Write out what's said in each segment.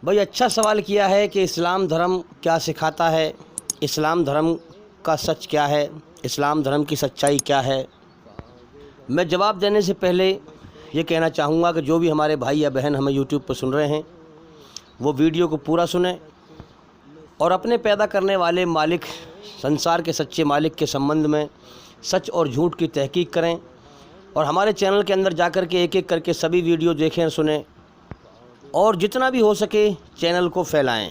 بھائی اچھا سوال کیا ہے کہ اسلام دھرم کیا سکھاتا ہے، اسلام دھرم کا سچ کیا ہے، اسلام دھرم کی سچائی کیا ہے۔ میں جواب دینے سے پہلے یہ کہنا چاہوں گا کہ جو بھی ہمارے بھائی یا بہن ہمیں یوٹیوب پہ سن رہے ہیں وہ ویڈیو کو پورا سنیں اور اپنے پیدا کرنے والے مالک، سنسار کے سچے مالک کے سمبندھ میں سچ اور جھوٹ کی تحقیق کریں، اور ہمارے چینل کے اندر جا کر کے ایک ایک کر کے سبھی ویڈیو دیکھیں، سنیں، اور جتنا بھی ہو سکے چینل کو پھیلائیں۔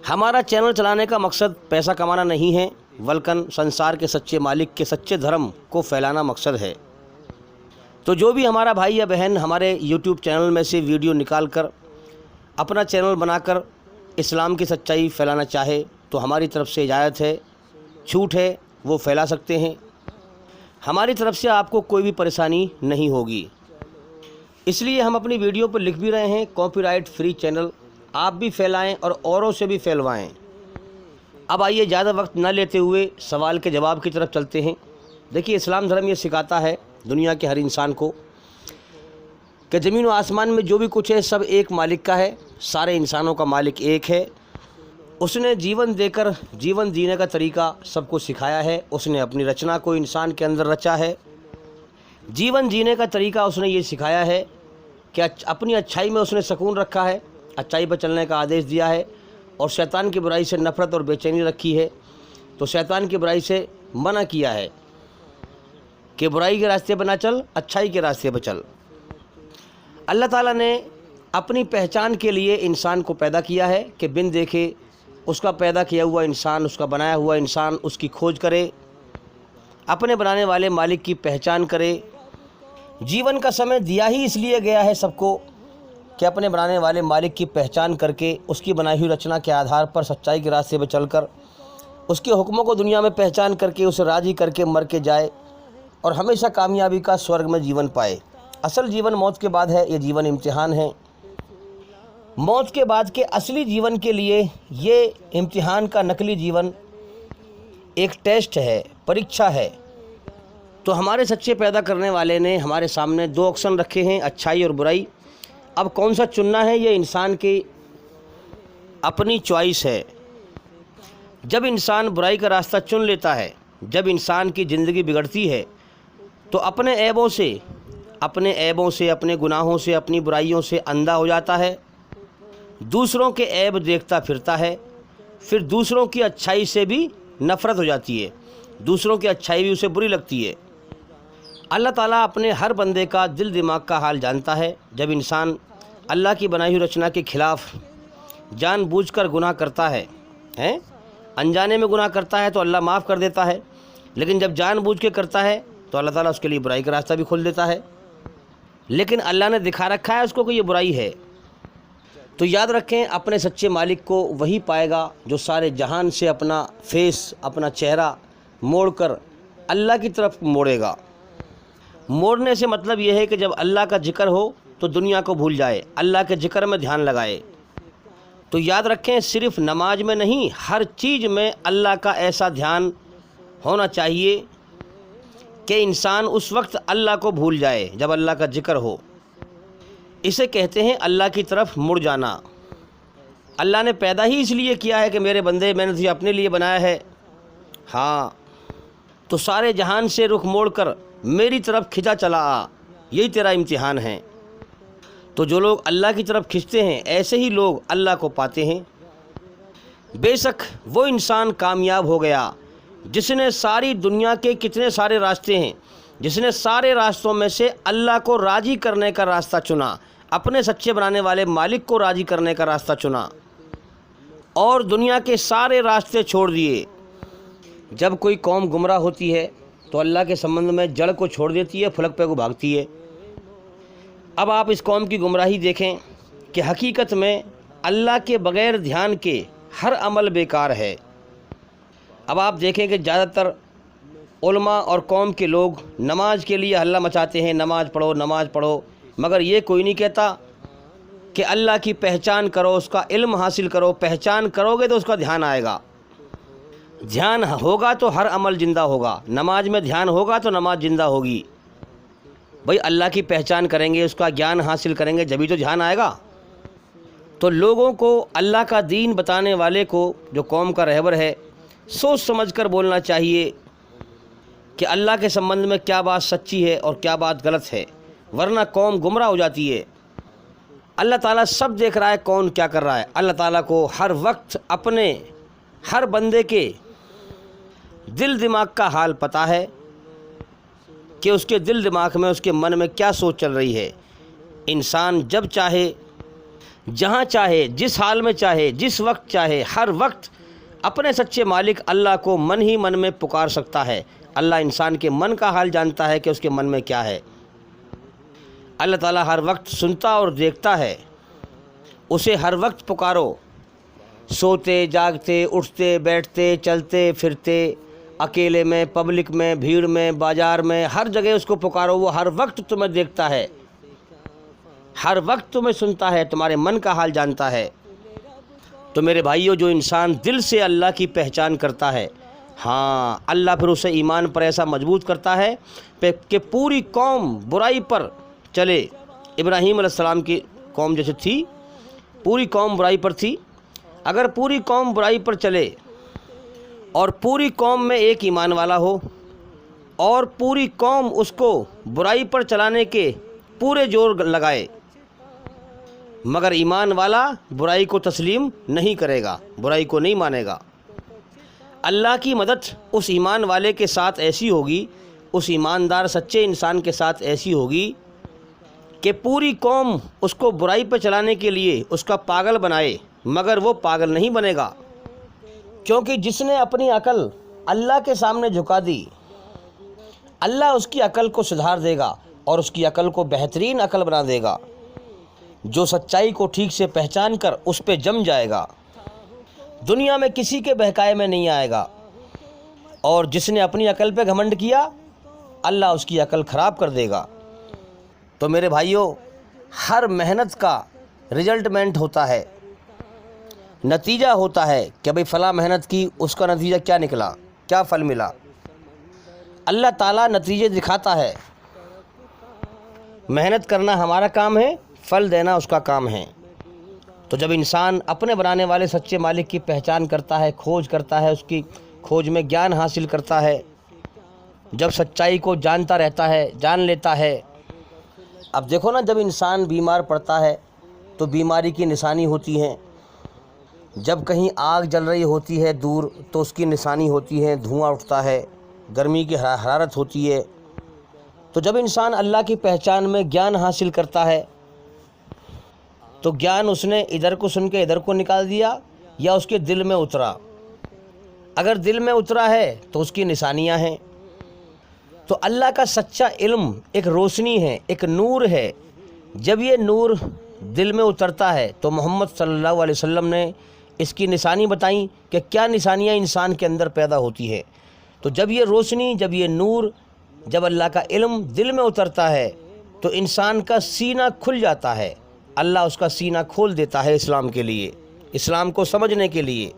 ہمارا چینل چلانے کا مقصد پیسہ کمانا نہیں ہے، بلکہ سنسار کے سچے مالک کے سچے دھرم کو پھیلانا مقصد ہے۔ تو جو بھی ہمارا بھائی یا بہن ہمارے یوٹیوب چینل میں سے ویڈیو نکال کر اپنا چینل بنا کر اسلام کی سچائی پھیلانا چاہے تو ہماری طرف سے اجازت ہے، چھوٹ ہے، وہ پھیلا سکتے ہیں، ہماری طرف سے آپ کو کوئی بھی پریشانی نہیں ہوگی۔ اس لیے ہم اپنی ویڈیو پر لکھ بھی رہے ہیں کاپی رائٹ فری چینل، آپ بھی پھیلائیں اور اوروں سے بھی پھیلوائیں۔ اب آئیے زیادہ وقت نہ لیتے ہوئے سوال کے جواب کی طرف چلتے ہیں۔ دیکھیے، اسلام دھرم یہ سکھاتا ہے دنیا کے ہر انسان کو کہ زمین و آسمان میں جو بھی کچھ ہے سب ایک مالک کا ہے، سارے انسانوں کا مالک ایک ہے۔ اس نے جیون دے کر جیون جینے کا طریقہ سب کو سکھایا ہے، اس نے اپنی رچنا کو انسان کے اندر رچا ہے۔ جیون جینے کا طریقہ اس نے یہ سکھایا ہے کہ اپنی اچھائی میں اس نے سکون رکھا ہے، اچھائی پر چلنے کا آدیش دیا ہے، اور شیطان کی برائی سے نفرت اور بے چینی رکھی ہے، تو شیطان کی برائی سے منع کیا ہے کہ برائی کے راستے پر نہ چل، اچھائی کے راستے پر چل۔ اللہ تعالیٰ نے اپنی پہچان کے لیے انسان کو پیدا کیا ہے کہ بن دیکھے اس کا پیدا کیا ہوا انسان، اس کا بنایا ہوا انسان اس کی کھوج کرے، اپنے بنانے والے مالک کی پہچان کرے۔ جیون کا سمے دیا ہی اس لیے گیا ہے سب کو کہ اپنے بنانے والے مالک کی پہچان کر کے اس کی بنائی ہوئی رچنا کے آدھار پر سچائی کے راستے پہ چل کر اس کے حکموں کو دنیا میں پہچان کر کے اسے راضی کر کے مر کے جائے اور ہمیشہ کامیابی کا سورگ میں جیون پائے۔ اصل جیون موت کے بعد ہے، یہ جیون امتحان ہے۔ موت کے بعد کے اصلی جیون کے لیے یہ امتحان کا نقلی جیون ایک ٹیسٹ ہے، پریکشا ہے۔ تو ہمارے سچے پیدا کرنے والے نے ہمارے سامنے دو آپشن رکھے ہیں، اچھائی اور برائی۔ اب کون سا چننا ہے یہ انسان کی اپنی چوائس ہے۔ جب انسان برائی کا راستہ چن لیتا ہے، جب انسان کی زندگی بگڑتی ہے تو اپنے عیبوں سے، اپنے گناہوں سے، اپنی برائیوں سے اندھا ہو جاتا ہے، دوسروں کے عیب دیکھتا پھرتا ہے، پھر دوسروں کی اچھائی سے بھی نفرت ہو جاتی ہے، دوسروں کی اچھائی بھی اسے بری لگتی ہے۔ اللہ تعالیٰ اپنے ہر بندے کا دل دماغ کا حال جانتا ہے۔ جب انسان اللہ کی بنائی ہوئی رچنا کے خلاف جان بوجھ کر گناہ کرتا ہے، انجانے میں گناہ کرتا ہے تو اللہ معاف کر دیتا ہے، لیکن جب جان بوجھ کے کرتا ہے تو اللہ تعالیٰ اس کے لیے برائی کا راستہ بھی کھول دیتا ہے۔ لیکن اللہ نے دکھا رکھا ہے اس کو کہ یہ برائی ہے۔ تو یاد رکھیں، اپنے سچے مالک کو وہی پائے گا جو سارے جہان سے اپنا فیس، اپنا چہرہ موڑ کر اللہ کی طرف موڑے گا۔ موڑنے سے مطلب یہ ہے کہ جب اللہ کا ذکر ہو تو دنیا کو بھول جائے، اللہ کے ذکر میں دھیان لگائے۔ تو یاد رکھیں، صرف نماز میں نہیں، ہر چیز میں اللہ کا ایسا دھیان ہونا چاہیے کہ انسان اس وقت اللہ کو بھول جائے جب اللہ کا ذکر ہو۔ اسے کہتے ہیں اللہ کی طرف مڑ جانا۔ اللہ نے پیدا ہی اس لیے کیا ہے کہ میرے بندے، میں نے تجھے اپنے لیے بنایا ہے، ہاں، تو سارے جہان سے رخ موڑ کر میری طرف کھنچا چلا آ، یہی تیرا امتحان ہے۔ تو جو لوگ اللہ کی طرف کھنچتے ہیں، ایسے ہی لوگ اللہ کو پاتے ہیں۔ بے شک وہ انسان کامیاب ہو گیا جس نے ساری دنیا کے کتنے سارے راستے ہیں، جس نے سارے راستوں میں سے اللہ کو راضی کرنے کا راستہ چنا، اپنے سچے بنانے والے مالک کو راضی کرنے کا راستہ چنا اور دنیا کے سارے راستے چھوڑ دیے۔ جب کوئی قوم گمراہ ہوتی ہے تو اللہ کے سمبندھ میں جڑ کو چھوڑ دیتی ہے، پھلک پہ کو بھاگتی ہے۔ اب آپ اس قوم کی گمراہی دیکھیں کہ حقیقت میں اللہ کے بغیر دھیان کے ہر عمل بیکار ہے۔ اب آپ دیکھیں کہ زیادہ تر علماء اور قوم کے لوگ نماز کے لیے ہلہ مچاتے ہیں، نماز پڑھو، نماز پڑھو، مگر یہ کوئی نہیں کہتا کہ اللہ کی پہچان کرو، اس کا علم حاصل کرو۔ پہچان کرو گے تو اس کا دھیان آئے گا، دھیان ہوگا تو ہر عمل زندہ ہوگا۔ نماز میں دھیان ہوگا تو نماز زندہ ہوگی۔ بھئی اللہ کی پہچان کریں گے، اس کا گیان حاصل کریں گے، جبھی تو دھیان آئے گا۔ تو لوگوں کو اللہ کا دین بتانے والے کو، جو قوم کا رہبر ہے، سوچ سمجھ کر بولنا چاہیے کہ اللہ کے سمبندھ میں کیا بات سچی ہے اور کیا بات غلط ہے، ورنہ قوم گمراہ ہو جاتی ہے۔ اللہ تعالیٰ سب دیکھ رہا ہے کون کیا کر رہا ہے۔ اللہ تعالیٰ کو ہر وقت اپنے ہر بندے کے دل دماغ کا حال پتہ ہے کہ اس کے دل دماغ میں، اس کے من میں کیا سوچ چل رہی ہے۔ انسان جب چاہے، جہاں چاہے، جس حال میں چاہے، جس وقت چاہے، ہر وقت اپنے سچے مالک اللہ کو من ہی من میں پکار سکتا ہے۔ اللہ انسان کے من کا حال جانتا ہے کہ اس کے من میں کیا ہے۔ اللہ تعالیٰ ہر وقت سنتا اور دیکھتا ہے، اسے ہر وقت پکارو، سوتے جاگتے، اٹھتے بیٹھتے، چلتے پھرتے، اکیلے میں، پبلک میں، بھیڑ میں، بازار میں، ہر جگہ اس کو پکارو، وہ ہر وقت تمہیں دیکھتا ہے، ہر وقت تمہیں سنتا ہے، تمہارے من کا حال جانتا ہے۔ تو میرے بھائیوں، جو انسان دل سے اللہ کی پہچان کرتا ہے، ہاں، اللہ پھر اسے ایمان پر ایسا مضبوط کرتا ہے کہ پوری قوم برائی پر چلے۔ ابراہیم علیہ السلام کی قوم جیسے تھی، پوری قوم برائی پر تھی، اگر پوری قوم برائی پر چلے اور پوری قوم میں ایک ایمان والا ہو اور پوری قوم اس کو برائی پر چلانے کے پورے زور لگائے، مگر ایمان والا برائی کو تسلیم نہیں کرے گا، برائی کو نہیں مانے گا، اللہ کی مدد اس ایمان والے کے ساتھ ایسی ہوگی، اس ایماندار سچے انسان کے ساتھ ایسی ہوگی کہ پوری قوم اس کو برائی پہ چلانے کے لیے اس کا پاگل بنائے، مگر وہ پاگل نہیں بنے گا، کیونکہ جس نے اپنی عقل اللہ کے سامنے جھکا دی، اللہ اس کی عقل کو سدھار دے گا اور اس کی عقل کو بہترین عقل بنا دے گا۔ جو سچائی کو ٹھیک سے پہچان کر اس پہ جم جائے گا، دنیا میں کسی کے بہکائے میں نہیں آئے گا، اور جس نے اپنی عقل پہ گھمنڈ کیا، اللہ اس کی عقل خراب کر دے گا۔ تو میرے بھائیوں، ہر محنت کا رزلٹمنٹ ہوتا ہے، نتیجہ ہوتا ہے کہ بھئی فلاں محنت کی، اس کا نتیجہ کیا نکلا، کیا پھل ملا۔ اللہ تعالیٰ نتیجے دکھاتا ہے، محنت کرنا ہمارا کام ہے، پھل دینا اس کا کام ہے۔ تو جب انسان اپنے بنانے والے سچے مالک کی پہچان کرتا ہے، کھوج کرتا ہے، اس کی کھوج میں گیان حاصل کرتا ہے، جب سچائی کو جانتا رہتا ہے، جان لیتا ہے۔ اب دیکھو نا، جب انسان بیمار پڑتا ہے تو بیماری کی نشانی ہوتی ہیں، جب کہیں آگ جل رہی ہوتی ہے دور تو اس کی نشانی ہوتی ہے، دھواں اٹھتا ہے، گرمی کی حرارت ہوتی ہے۔ تو جب انسان اللہ کی پہچان میں گیان حاصل کرتا ہے تو گیان اس نے ادھر کو سن کے ادھر کو نکال دیا یا اس کے دل میں اترا؟ اگر دل میں اترا ہے تو اس کی نشانیاں ہیں۔ تو اللہ کا سچا علم ایک روشنی ہے، ایک نور ہے۔ جب یہ نور دل میں اترتا ہے تو محمد صلی اللہ علیہ وسلم نے اس کی نشانی بتائیں کہ کیا نشانیاں انسان کے اندر پیدا ہوتی ہے۔ تو جب یہ روشنی، جب یہ نور، جب اللہ کا علم دل میں اترتا ہے تو انسان کا سینہ کھل جاتا ہے، اللہ اس کا سینہ کھول دیتا ہے اسلام کے لیے، اسلام کو سمجھنے کے لیے۔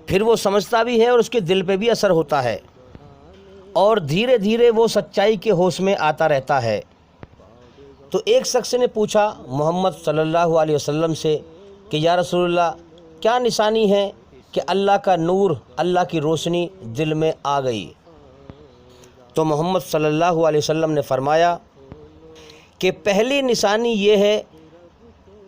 پھر وہ سمجھتا بھی ہے اور اس کے دل پہ بھی اثر ہوتا ہے، اور دھیرے دھیرے وہ سچائی کے ہوش میں آتا رہتا ہے۔ تو ایک شخص نے پوچھا محمد صلی اللہ علیہ وسلم سے کہ یا رسول اللہ، کیا نشانی ہے کہ اللہ کا نور، اللہ کی روشنی دل میں آ گئی؟ تو محمد صلی اللہ علیہ وسلم نے فرمایا کہ پہلی نشانی یہ ہے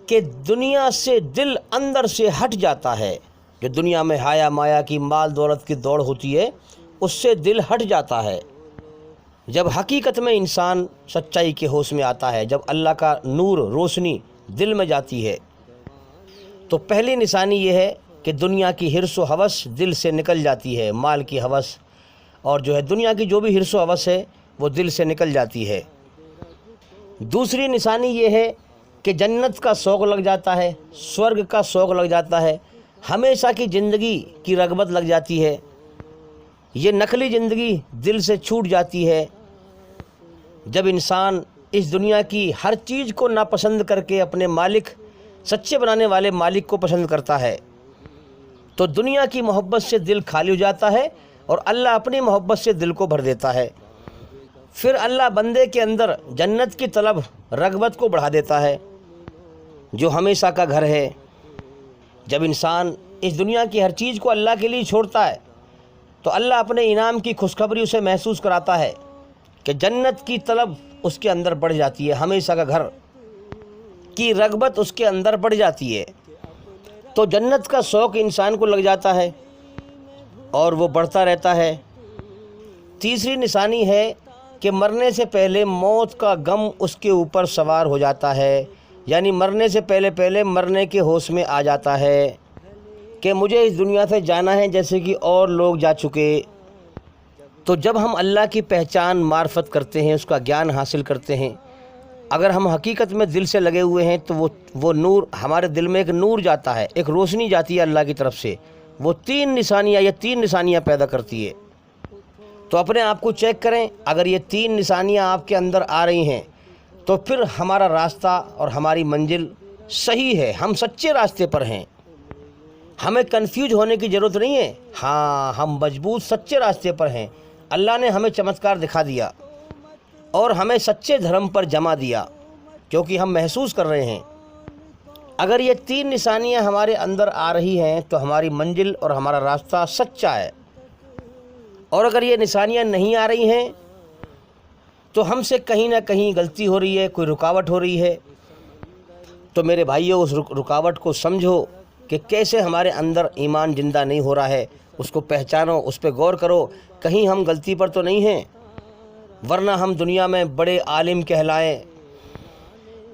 کہ دنیا سے دل اندر سے ہٹ جاتا ہے۔ جو دنیا میں حیا مایا کی، مال دولت کی دوڑ ہوتی ہے، اس سے دل ہٹ جاتا ہے۔ جب حقیقت میں انسان سچائی کے ہوش میں آتا ہے، جب اللہ کا نور، روشنی دل میں جاتی ہے، تو پہلی نشانی یہ ہے کہ دنیا کی حرص و ہوس دل سے نکل جاتی ہے، مال کی ہوس اور جو ہے دنیا کی جو بھی حرص و ہوس ہے وہ دل سے نکل جاتی ہے۔ دوسری نشانی یہ ہے کہ جنت کا شوق لگ جاتا ہے، سورگ کا شوق لگ جاتا ہے، ہمیشہ کی زندگی کی رغبت لگ جاتی ہے، یہ نقلی زندگی دل سے چھوٹ جاتی ہے۔ جب انسان اس دنیا کی ہر چیز کو ناپسند کر کے اپنے مالک، سچے بنانے والے مالک کو پسند کرتا ہے، تو دنیا کی محبت سے دل خالی ہو جاتا ہے اور اللہ اپنی محبت سے دل کو بھر دیتا ہے۔ پھر اللہ بندے کے اندر جنت کی طلب، رغبت کو بڑھا دیتا ہے۔ جو ہمیشہ کا گھر ہے۔ جب انسان اس دنیا کی ہر چیز کو اللہ کے لیے چھوڑتا ہے تو اللہ اپنے انعام کی خوشخبری اسے محسوس کراتا ہے کہ جنت کی طلب اس کے اندر بڑھ جاتی ہے، ہمیشہ کا گھر کی رغبت اس کے اندر بڑھ جاتی ہے، تو جنت کا شوق انسان کو لگ جاتا ہے اور وہ بڑھتا رہتا ہے۔ تیسری نشانی ہے کہ مرنے سے پہلے موت کا غم اس کے اوپر سوار ہو جاتا ہے، یعنی مرنے سے پہلے مرنے کے ہوش میں آ جاتا ہے کہ مجھے اس دنیا سے جانا ہے جیسے کہ اور لوگ جا چکے۔ تو جب ہم اللہ کی پہچان معرفت کرتے ہیں، اس کا گیان حاصل کرتے ہیں، اگر ہم حقیقت میں دل سے لگے ہوئے ہیں تو وہ نور ہمارے دل میں ایک نور جاتا ہے، ایک روشنی جاتی ہے اللہ کی طرف سے، وہ تین نشانیاں پیدا کرتی ہے۔ تو اپنے آپ کو چیک کریں، اگر یہ تین نشانیاں آپ کے اندر آ رہی ہیں تو پھر ہمارا راستہ اور ہماری منزل صحیح ہے، ہم سچے راستے پر ہیں، ہمیں کنفیوز ہونے کی ضرورت نہیں ہے۔ ہاں، ہم مضبوط سچے راستے پر ہیں، اللہ نے ہمیں چمتکار دکھا دیا اور ہمیں سچے دھرم پر جما دیا، کیونکہ ہم محسوس کر رہے ہیں اگر یہ تین نشانیاں ہمارے اندر آ رہی ہیں تو ہماری منزل اور ہمارا راستہ سچا ہے، اور اگر یہ نشانیاں نہیں آ رہی ہیں تو ہم سے کہیں نہ کہیں غلطی ہو رہی ہے، کوئی رکاوٹ ہو رہی ہے۔ تو میرے بھائیو، اس رکاوٹ کو سمجھو کہ کیسے ہمارے اندر ایمان زندہ نہیں ہو رہا ہے، اس کو پہچانو، اس پہ غور کرو، کہیں ہم غلطی پر تو نہیں ہیں، ورنہ ہم دنیا میں بڑے عالم کہلائیں،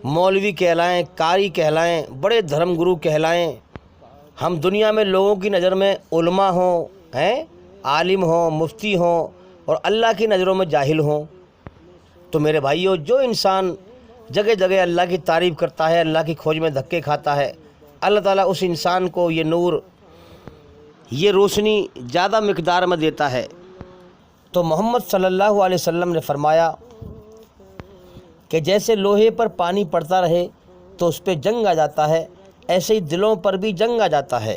مولوی کہلائیں، قاری کہلائیں، بڑے دھرم گرو کہلائیں، ہم دنیا میں لوگوں کی نظر میں علماء ہوں، عالم ہوں، مفتی ہوں، اور اللہ کی نظروں میں جاہل ہوں۔ تو میرے بھائیو، جو انسان جگہ جگہ اللہ کی تعریف کرتا ہے، اللہ کی کھوج میں دھکے کھاتا ہے، اللہ تعالیٰ اس انسان کو یہ نور، یہ روشنی زیادہ مقدار میں دیتا ہے۔ تو محمد صلی اللہ علیہ وسلم نے فرمایا کہ جیسے لوہے پر پانی پڑتا رہے تو اس پہ جنگ آ جاتا ہے، ایسے ہی دلوں پر بھی جنگ آ جاتا ہے۔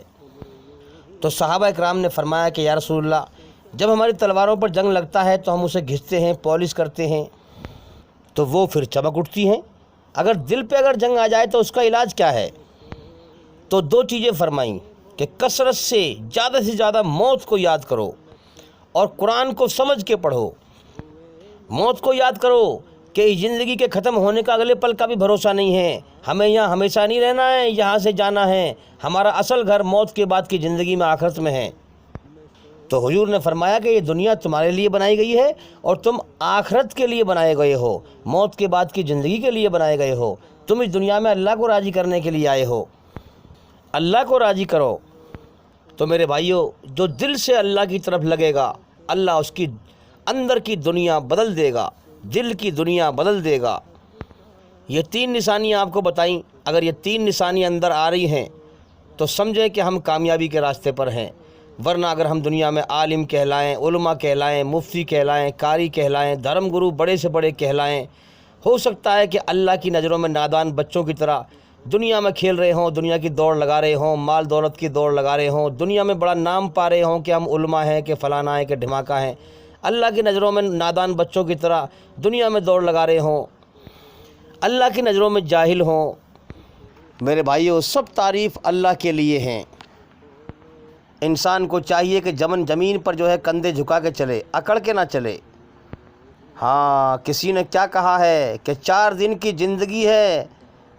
تو صحابہ اکرام نے فرمایا کہ یا رسول اللہ، جب ہماری تلواروں پر جنگ لگتا ہے تو ہم اسے گھستے ہیں، پالش کرتے ہیں، تو وہ پھر چمک اٹھتی ہیں، اگر دل پہ اگر جنگ آ جائے تو اس کا علاج کیا ہے؟ تو دو چیزیں فرمائیں کہ کثرت سے زیادہ موت کو یاد کرو اور قرآن کو سمجھ کے پڑھو۔ موت کو یاد کرو کہ اس زندگی کے ختم ہونے کا اگلے پل کا بھی بھروسہ نہیں ہے، ہمیں یہاں ہمیشہ نہیں رہنا ہے، یہاں سے جانا ہے، ہمارا اصل گھر موت کے بعد کی زندگی میں آخرت میں ہے۔ تو حضور نے فرمایا کہ یہ دنیا تمہارے لیے بنائی گئی ہے اور تم آخرت کے لیے بنائے گئے ہو، موت کے بعد کی زندگی کے لیے بنائے گئے ہو، تم اس دنیا میں اللہ کو راضی کرنے کے لیے آئے ہو، اللہ کو راضی کرو۔ تو میرے بھائیو، جو دل سے اللہ کی طرف لگے گا، اللہ اس کی اندر کی دنیا بدل دے گا، دل کی دنیا بدل دے گا۔ یہ تین نشانیاں آپ کو بتائیں، اگر یہ تین نشانیاں اندر آ رہی ہیں تو سمجھیں کہ ہم کامیابی کے راستے پر ہیں، ورنہ اگر ہم دنیا میں عالم کہلائیں، علماء کہلائیں، مفتی کہلائیں، قاری کہلائیں، دھرم گرو بڑے سے بڑے کہلائیں، ہو سکتا ہے کہ اللہ کی نظروں میں نادان بچوں کی طرح دنیا میں کھیل رہے ہوں، دنیا کی دوڑ لگا رہے ہوں، مال دولت کی دوڑ لگا رہے ہوں، دنیا میں بڑا نام پا رہے ہوں کہ ہم علماء ہیں، کہ فلانا ہیں، کہ ڈھماکہ ہیں، اللہ کی نظروں میں نادان بچوں کی طرح دنیا میں دوڑ لگا رہے ہوں، اللہ کی نظروں میں جاہل ہوں۔ میرے بھائیو، سب تعریف اللہ کے لیے ہیں۔ انسان کو چاہیے کہ زمین پر جو ہے کندھے جھکا کے چلے، اکڑ کے نہ چلے۔ ہاں، کسی نے کیا کہا ہے کہ 4 دن کی زندگی ہے،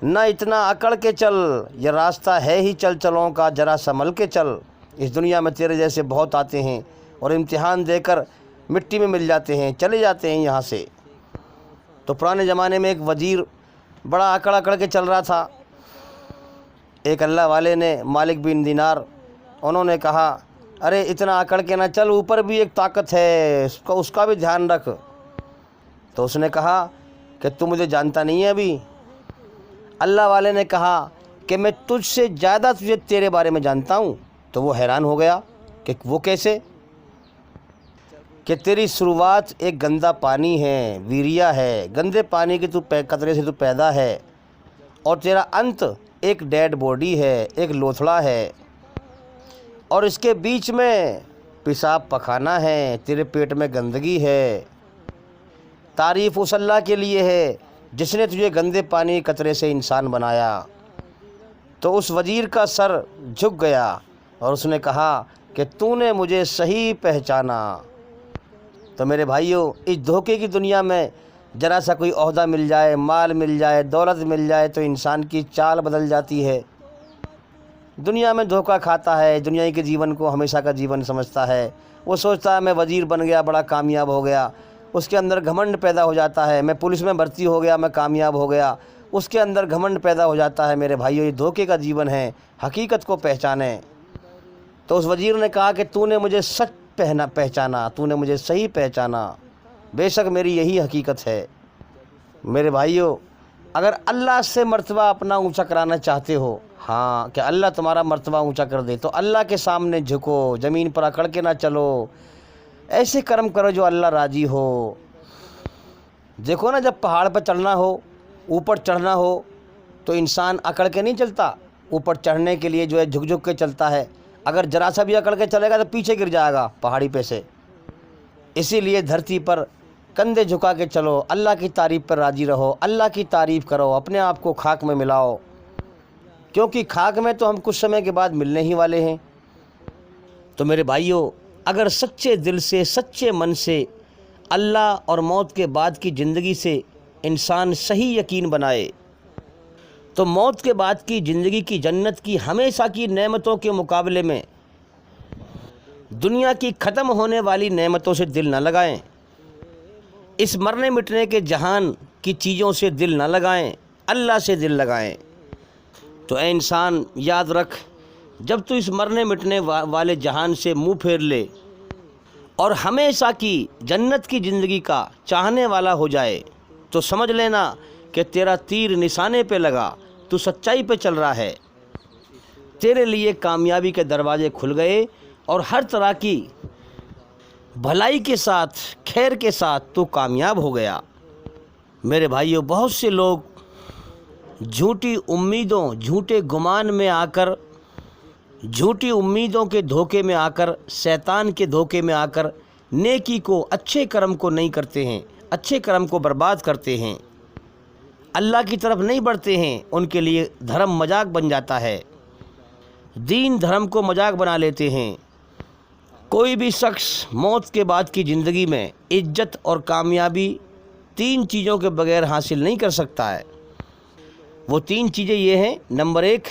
نہ اتنا اکڑ کے چل، یہ راستہ ہے ہی چل چلوں کا، ذرا سنبھل کے چل، اس دنیا میں تیرے جیسے بہت آتے ہیں اور امتحان دے کر مٹی میں مل جاتے ہیں، چلے جاتے ہیں یہاں سے۔ تو پرانے زمانے میں ایک وزیر بڑا اکڑ کے چل رہا تھا، ایک اللہ والے نے، مالک بن دینار، انہوں نے کہا ارے اتنا اکڑ کے نہ چل، اوپر بھی ایک طاقت ہے، اس کا بھی دھیان رکھ۔ تو اس نے کہا کہ تم مجھے جانتا نہیں ہے ابھی۔ اللہ والے نے کہا کہ میں تجھ سے زیادہ تیرے بارے میں جانتا ہوں۔ تو وہ حیران ہو گیا کہ وہ کیسے؟ کہ تیری شروعات ایک گندا پانی ہے، ویریا ہے، گندے پانی کی قطرے سے تو پیدا ہے، اور تیرا انت ایک ڈیڈ باڈی ہے، ایک لوتھڑا ہے، اور اس کے بیچ میں پیشاب پخانہ ہے، تیرے پیٹ میں گندگی ہے۔ تعریف اس اللہ کے لیے ہے جس نے تجھے گندے پانی قطرے سے انسان بنایا۔ تو اس وزیر کا سر جھک گیا اور اس نے کہا کہ تو نے مجھے صحیح پہچانا۔ تو میرے بھائیوں، اس دھوکے کی دنیا میں ذرا سا کوئی عہدہ مل جائے، مال مل جائے، دولت مل جائے تو انسان کی چال بدل جاتی ہے۔ دنیا میں دھوکہ کھاتا ہے، دنیا کے جیون کو ہمیشہ کا جیون سمجھتا ہے۔ وہ سوچتا ہے میں وزیر بن گیا، بڑا کامیاب ہو گیا، اس کے اندر گھمنڈ پیدا ہو جاتا ہے۔ میں پولیس میں بھرتی ہو گیا، میں کامیاب ہو گیا، اس کے اندر گھمنڈ پیدا ہو جاتا ہے۔ میرے بھائیوں، یہ دھوکے کا جیون ہے، حقیقت کو پہچانیں۔ تو اس وزیر نے کہا کہ تو نے مجھے سچ پہچانا، تو نے مجھے صحیح پہچانا، بے شک میری یہی حقیقت ہے۔ میرے بھائیوں، اگر اللہ سے مرتبہ اپنا اونچا کرانا چاہتے ہو، ہاں کہ اللہ تمہارا مرتبہ اونچا کر دے، تو اللہ کے سامنے جھکو، زمین پر اکڑ کے نہ چلو، ایسے کرم کرو جو اللہ راضی ہو۔ دیکھو نا، جب پہاڑ پر چڑھنا ہو، اوپر چڑھنا ہو تو انسان اکڑ کے نہیں چلتا، اوپر چڑھنے کے لیے جو ہے جھک جھک کے چلتا ہے۔ اگر ذرا سا بھی اکڑ کے چلے گا تو پیچھے گر جائے گا پہاڑی پہ سے۔ اسی لیے دھرتی پر کندھے جھکا کے چلو، اللہ کی تعریف پر راضی رہو، اللہ کی تعریف کرو، اپنے آپ کو خاک میں ملاؤ، کیونکہ خاک میں تو ہم کچھ سمے کے بعد ملنے ہی والے ہیں۔ تو میرے بھائیوں، اگر سچے دل سے، سچے من سے اللہ اور موت کے بعد کی زندگی سے انسان صحیح یقین بنائے تو موت کے بعد کی زندگی کی جنت کی ہمیشہ کی نعمتوں کے مقابلے میں دنیا کی ختم ہونے والی نعمتوں سے دل نہ لگائیں، اس مرنے مٹنے کے جہان کی چیزوں سے دل نہ لگائیں، اللہ سے دل لگائیں۔ تو اے انسان، یاد رکھ، جب تو اس مرنے مٹنے والے جہان سے منہ پھیر لے اور ہمیشہ کی جنت کی زندگی کا چاہنے والا ہو جائے تو سمجھ لینا کہ تیرا تیر نشانے پہ لگا، تو سچائی پہ چل رہا ہے، تیرے لیے کامیابی کے دروازے کھل گئے اور ہر طرح کی بھلائی کے ساتھ، خیر کے ساتھ تو کامیاب ہو گیا۔ میرے بھائیوں، بہت سے لوگ جھوٹی امیدوں، جھوٹے گمان میں آ کر، جھوٹی امیدوں کے دھوکے میں آ کر، شیطان کے دھوکے میں آ کر نیکی کو، اچھے کرم کو نہیں کرتے ہیں، اچھے کرم کو برباد کرتے ہیں، اللہ کی طرف نہیں بڑھتے ہیں۔ ان کے لیے دھرم مذاق بن جاتا ہے، دین دھرم کو مذاق بنا لیتے ہیں۔ کوئی بھی شخص موت کے بعد کی زندگی میں عزت اور کامیابی 3 چیزوں کے بغیر حاصل نہیں کر سکتا ہے۔ وہ 3 چیزیں یہ ہیں: نمبر 1،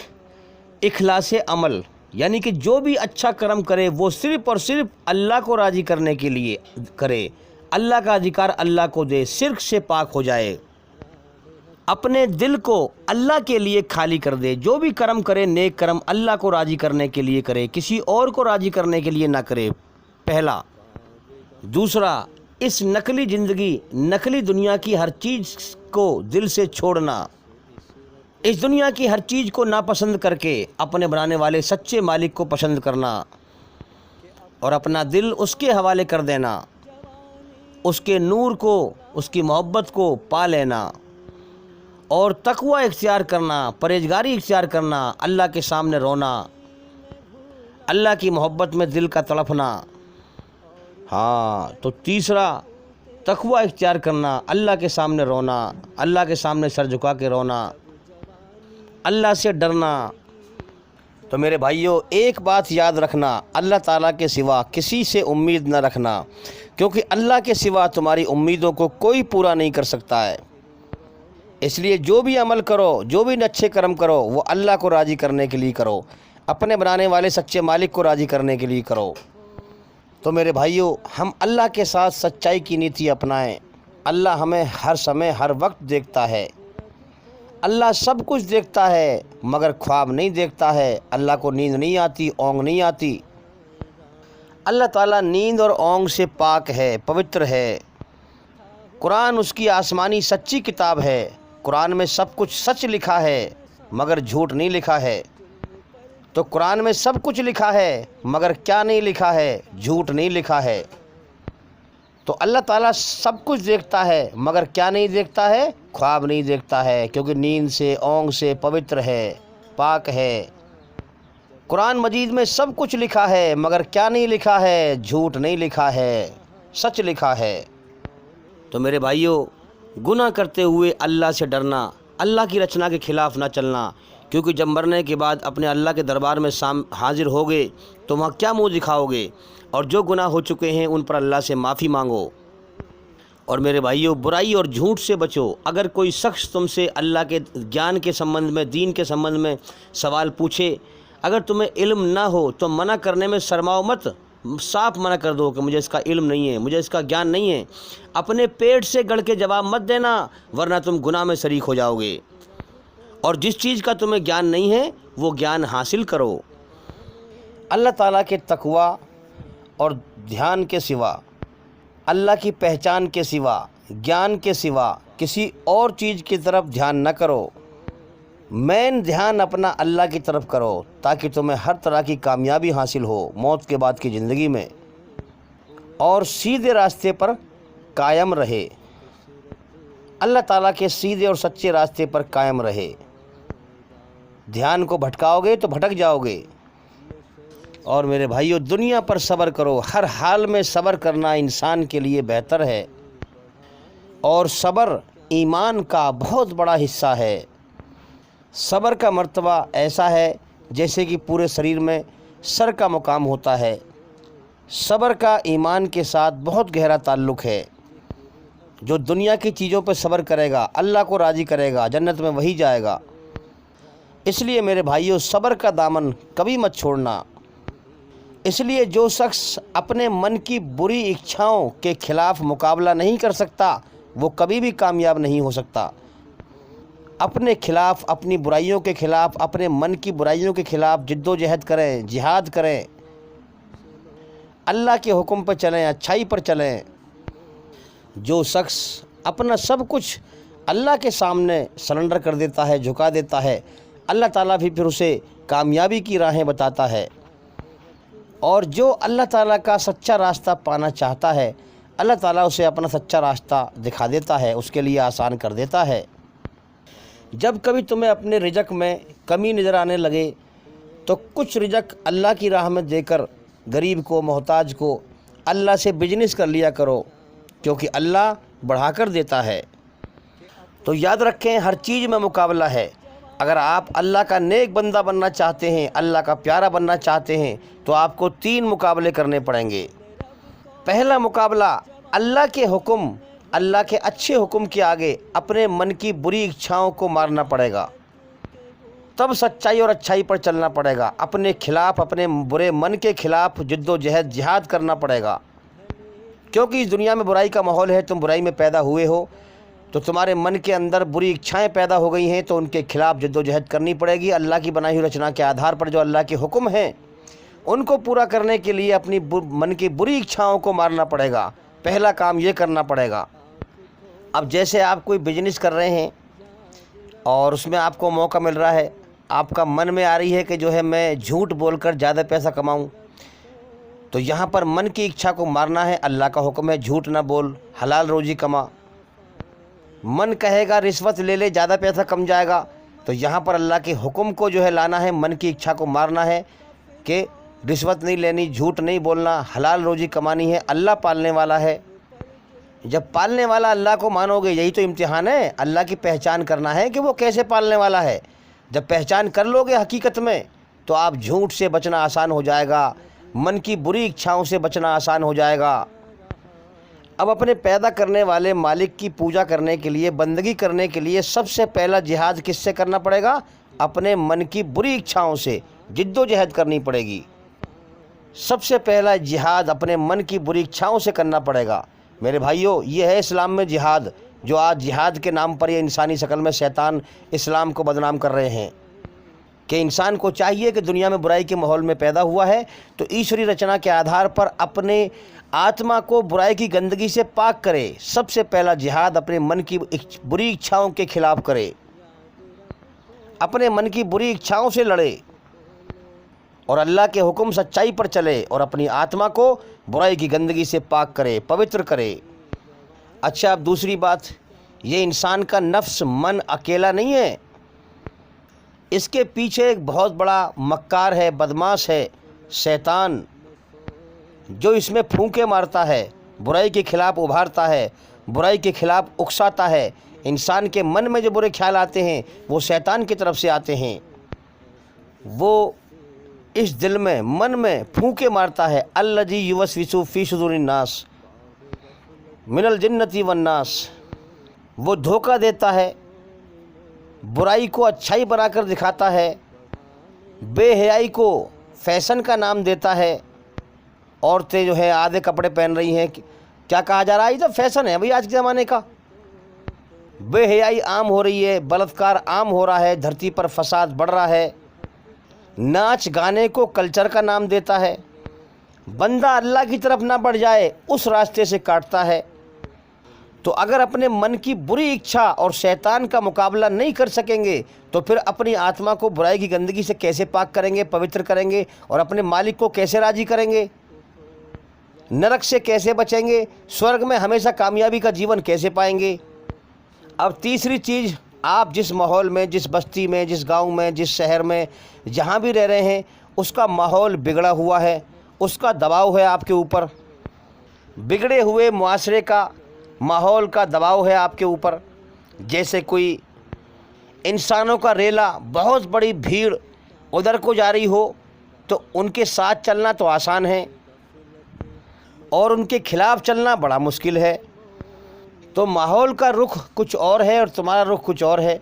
اخلاص عمل، یعنی کہ جو بھی اچھا کرم کرے وہ صرف اور صرف اللہ کو راضی کرنے کے لیے کرے، اللہ کا ادھیکار اللہ کو دے، شرک سے پاک ہو جائے، اپنے دل کو اللہ کے لیے خالی کر دے۔ جو بھی کرم کرے، نیک کرم اللہ کو راضی کرنے کے لیے کرے، کسی اور کو راضی کرنے کے لیے نہ کرے، پہلا۔ دوسرا، اس نقلی زندگی، نقلی دنیا کی ہر چیز کو دل سے چھوڑنا، اس دنیا کی ہر چیز کو ناپسند کر کے اپنے بنانے والے سچے مالک کو پسند کرنا اور اپنا دل اس کے حوالے کر دینا، اس کے نور کو، اس کی محبت کو پا لینا، اور تقوی اختیار کرنا، پرہیزگاری اختیار کرنا، اللہ کے سامنے رونا، اللہ کی محبت میں دل کا تڑپنا۔ ہاں، تو تیسرا، تقوی اختیار کرنا، اللہ کے سامنے رونا، اللہ کے سامنے سر جھکا کے رونا، اللہ سے ڈرنا۔ تو میرے بھائیوں، ایک بات یاد رکھنا، اللہ تعالیٰ کے سوا کسی سے امید نہ رکھنا، کیونکہ اللہ کے سوا تمہاری امیدوں کو کوئی پورا نہیں کر سکتا ہے۔ اس لیے جو بھی عمل کرو، جو بھی اچھے کرم کرو، وہ اللہ کو راضی کرنے کے لیے کرو، اپنے بنانے والے سچے مالک کو راضی کرنے کے لیے کرو۔ تو میرے بھائیوں، ہم اللہ کے ساتھ سچائی کی نیتی اپنائیں۔ اللہ ہمیں ہر سمے، ہر وقت دیکھتا ہے۔ اللہ سب کچھ دیکھتا ہے مگر خواب نہیں دیکھتا ہے۔ اللہ کو نیند نہیں آتی، اونگ نہیں آتی۔ اللہ تعالیٰ نیند اور اونگ سے پاک ہے، پوتر ہے۔ قرآن اس کی آسمانی سچی کتاب ہے۔ قرآن میں سب کچھ سچ لکھا ہے مگر جھوٹ نہیں لکھا ہے۔ تو قرآن میں سب کچھ لکھا ہے مگر کیا نہیں لکھا ہے؟ جھوٹ نہیں لکھا ہے۔ تو اللہ تعالیٰ سب کچھ دیکھتا ہے مگر کیا نہیں دیکھتا ہے؟ خواب نہیں دیکھتا ہے، کیونکہ نیند سے، اونگ سے پوتر ہے، پاک ہے۔ قرآن مجید میں سب کچھ لکھا ہے مگر کیا نہیں لکھا ہے؟ جھوٹ نہیں لکھا ہے، سچ لکھا ہے۔ تو میرے بھائیوں، گناہ کرتے ہوئے اللہ سے ڈرنا، اللہ کی رچنا کے خلاف نہ چلنا، کیونکہ جب مرنے کے بعد اپنے اللہ کے دربار میں حاضر ہوگے تو وہاں کیا منہ دکھاؤ گے؟ اور جو گناہ ہو چکے ہیں ان پر اللہ سے معافی مانگو۔ اور میرے بھائیوں، برائی اور جھوٹ سے بچو۔ اگر کوئی شخص تم سے اللہ کے گیان کے سمبندھ میں، دین کے سمبندھ میں سوال پوچھے، اگر تمہیں علم نہ ہو تو منع کرنے میں شرماؤ مت، صاف منع کر دو کہ مجھے اس کا علم نہیں ہے، مجھے اس کا گیان نہیں ہے۔ اپنے پیٹ سے گڑھ کے جواب مت دینا، ورنہ تم گناہ میں شریک ہو جاؤ گے۔ اور جس چیز کا تمہیں گیان نہیں ہے وہ گیان حاصل کرو۔ اللہ تعالیٰ کے تقوی اور دھیان کے سوا، اللہ کی پہچان کے سوا، گیان کے سوا کسی اور چیز کی طرف دھیان نہ کرو۔ مین دھیان اپنا اللہ کی طرف کرو تاکہ تمہیں ہر طرح کی کامیابی حاصل ہو موت کے بعد کی زندگی میں، اور سیدھے راستے پر قائم رہے۔ اللہ تعالیٰ کے سیدھے اور سچے راستے پر قائم رہے۔ دھیان کو بھٹکاؤ گے تو بھٹک جاؤ گے۔ اور میرے بھائیو، دنیا پر صبر کرو۔ ہر حال میں صبر کرنا انسان کے لیے بہتر ہے، اور صبر ایمان کا بہت بڑا حصہ ہے۔ صبر کا مرتبہ ایسا ہے جیسے کہ پورے شریر میں سر کا مقام ہوتا ہے۔ صبر کا ایمان کے ساتھ بہت گہرا تعلق ہے۔ جو دنیا کی چیزوں پہ صبر کرے گا، اللہ کو راضی کرے گا، جنت میں وہی جائے گا۔ اس لیے میرے بھائیوں، صبر کا دامن کبھی مت چھوڑنا۔ اس لیے جو شخص اپنے من کی بری اچھاؤں کے خلاف مقابلہ نہیں کر سکتا وہ کبھی بھی کامیاب نہیں ہو سکتا۔ اپنے خلاف، اپنی برائیوں کے خلاف، اپنے من کی برائیوں کے خلاف جد و جہد کریں، جہاد کریں، اللہ کے حکم پر چلیں، اچھائی پر چلیں۔ جو شخص اپنا سب کچھ اللہ کے سامنے سرنڈر کر دیتا ہے، جھکا دیتا ہے، اللہ تعالیٰ بھی پھر اسے کامیابی کی راہیں بتاتا ہے۔ اور جو اللہ تعالیٰ کا سچا راستہ پانا چاہتا ہے، اللہ تعالیٰ اسے اپنا سچا راستہ دکھا دیتا ہے، اس کے لیے آسان کر دیتا ہے۔ جب کبھی تمہیں اپنے رزق میں کمی نظر آنے لگے تو کچھ رزق اللہ کی راہ میں دے کر غریب کو، محتاج کو اللہ سے بزنس کر لیا کرو، کیونکہ اللہ بڑھا کر دیتا ہے۔ تو یاد رکھیں، ہر چیز میں مقابلہ ہے۔ اگر آپ اللہ کا نیک بندہ بننا چاہتے ہیں، اللہ کا پیارا بننا چاہتے ہیں، تو آپ کو 3 مقابلے کرنے پڑیں گے۔ پہلا مقابلہ، اللہ کے حکم، اللہ کے اچھے حکم کے آگے اپنے من کی بری اچھاؤں کو مارنا پڑے گا۔ تب سچائی اور اچھائی پر چلنا پڑے گا۔ اپنے خلاف، اپنے برے من کے خلاف جد و جہد، جہاد کرنا پڑے گا، کیونکہ اس دنیا میں برائی کا ماحول ہے۔ تم برائی میں پیدا ہوئے ہو تو تمہارے من کے اندر بری اچھائیں پیدا ہو گئی ہیں، تو ان کے خلاف جد و جہد کرنی پڑے گی۔ اللہ کی بنائی ہوئی رچنا کے آدھار پر جو اللہ کے حکم ہیں ان کو پورا کرنے کے لیے اپنی من کی بری اچھاؤں کو مارنا پڑے گا۔ پہلا کام یہ کرنا پڑے گا۔ اب جیسے آپ کوئی بزنس کر رہے ہیں اور اس میں آپ کو موقع مل رہا ہے، آپ کا من میں آ رہی ہے کہ جو ہے میں جھوٹ بول کر زیادہ پیسہ کماؤں، تو یہاں پر من کی اچھا کو مارنا ہے۔ اللہ کا حکم ہے جھوٹ نہ بول، حلال روزی کما۔ من کہے گا رشوت لے لے، زیادہ پیسہ کم جائے گا، تو یہاں پر اللہ کے حکم کو جو ہے لانا ہے، من کی اچھا کو مارنا ہے کہ رشوت نہیں لینی، جھوٹ نہیں بولنا، حلال روزی کمانی ہے۔ اللہ پالنے والا ہے۔ جب پالنے والا اللہ کو مانو گے، یہی تو امتحان ہے، اللہ کی پہچان کرنا ہے کہ وہ کیسے پالنے والا ہے۔ جب پہچان کر لو گے حقیقت میں، تو آپ جھوٹ سے بچنا آسان ہو جائے گا، من کی بری اچھاؤں سے بچنا آسان ہو جائے گا۔ اب اپنے پیدا کرنے والے مالک کی پوجا کرنے کے لیے، بندگی کرنے کے لیے سب سے پہلا جہاد کس سے کرنا پڑے گا؟ اپنے من کی بری اچھاؤں سے جد و جہد کرنی پڑے گی۔ سب سے پہلا جہاد اپنے من کی بری اچھاؤں سے کرنا پڑے گا۔ میرے بھائیوں، یہ ہے اسلام میں جہاد، جو آج جہاد کے نام پر یہ انسانی شکل میں شیطان اسلام کو بدنام کر رہے ہیں، کہ انسان کو چاہیے کہ دنیا میں برائی کے ماحول میں پیدا ہوا ہے تو ایشوری رچنا کے آدھار پر اپنے آتما کو برائی کی گندگی سے پاک کرے۔ سب سے پہلا جہاد اپنے من کی بری اچھاؤں کے خلاف کرے، اپنے من کی بری اچھاؤں سے لڑے، اور اللہ کے حکم سچائی پر چلے، اور اپنی آتما کو برائی کی گندگی سے پاک کرے، پوتر کرے۔ اچھا، اب دوسری بات، یہ انسان کا نفس، من اکیلا نہیں ہے، اس کے پیچھے ایک بہت بڑا مکار ہے، بدماش ہے، شیطان، جو اس میں پھونکے مارتا ہے، برائی کے خلاف ابھارتا ہے، برائی کے خلاف اکساتا ہے۔ انسان کے من میں جو برے خیال آتے ہیں وہ شیطان کی طرف سے آتے ہیں۔ وہ اس دل میں من میں پھونکے مارتا ہے، الذی یوسوس فی صدور الناس من الجنۃ والناس، وہ دھوکہ دیتا ہے، برائی کو اچھائی بنا کر دکھاتا ہے، بے حیائی کو فیشن کا نام دیتا ہے۔ عورتیں جو ہے آدھے کپڑے پہن رہی ہیں، کیا کہا جا رہا ہے؟ یہ تو فیشن ہے بھئی آج کے زمانے کا۔ بے حیائی عام ہو رہی ہے، بلاತ್کار عام ہو رہا ہے، دھرتی پر فساد بڑھ رہا ہے، ناچ گانے کو کلچر کا نام دیتا ہے، بندہ اللہ کی طرف نہ بڑھ جائے اس راستے سے کاٹتا ہے۔ تو اگر اپنے من کی بری اچھا اور شیطان کا مقابلہ نہیں کر سکیں گے تو پھر اپنی آتما کو برائی کی گندگی سے کیسے پاک کریں گے، پوتر کریں گے، اور اپنے مالک کو کیسے راضی کریں گے؟ نرک سے کیسے بچیں گے؟ سورگ میں ہمیشہ کامیابی کا جیون کیسے پائیں گے؟ اب تیسری چیز، آپ جس ماحول میں، جس بستی میں، جس گاؤں میں، جس شہر میں جہاں بھی رہ رہے ہیں، اس کا ماحول بگڑا ہوا ہے، اس کا دباؤ ہے آپ کے اوپر، بگڑے ہوئے معاشرے کا ماحول کا دباؤ ہے آپ کے اوپر۔ جیسے کوئی انسانوں کا ریلا، بہت بڑی بھیڑ ادھر کو جا رہی ہو تو ان کے ساتھ چلنا تو آسان ہے اور ان کے خلاف چلنا بڑا مشکل ہے۔ تو ماحول کا رخ کچھ اور ہے اور تمہارا رخ کچھ اور ہے۔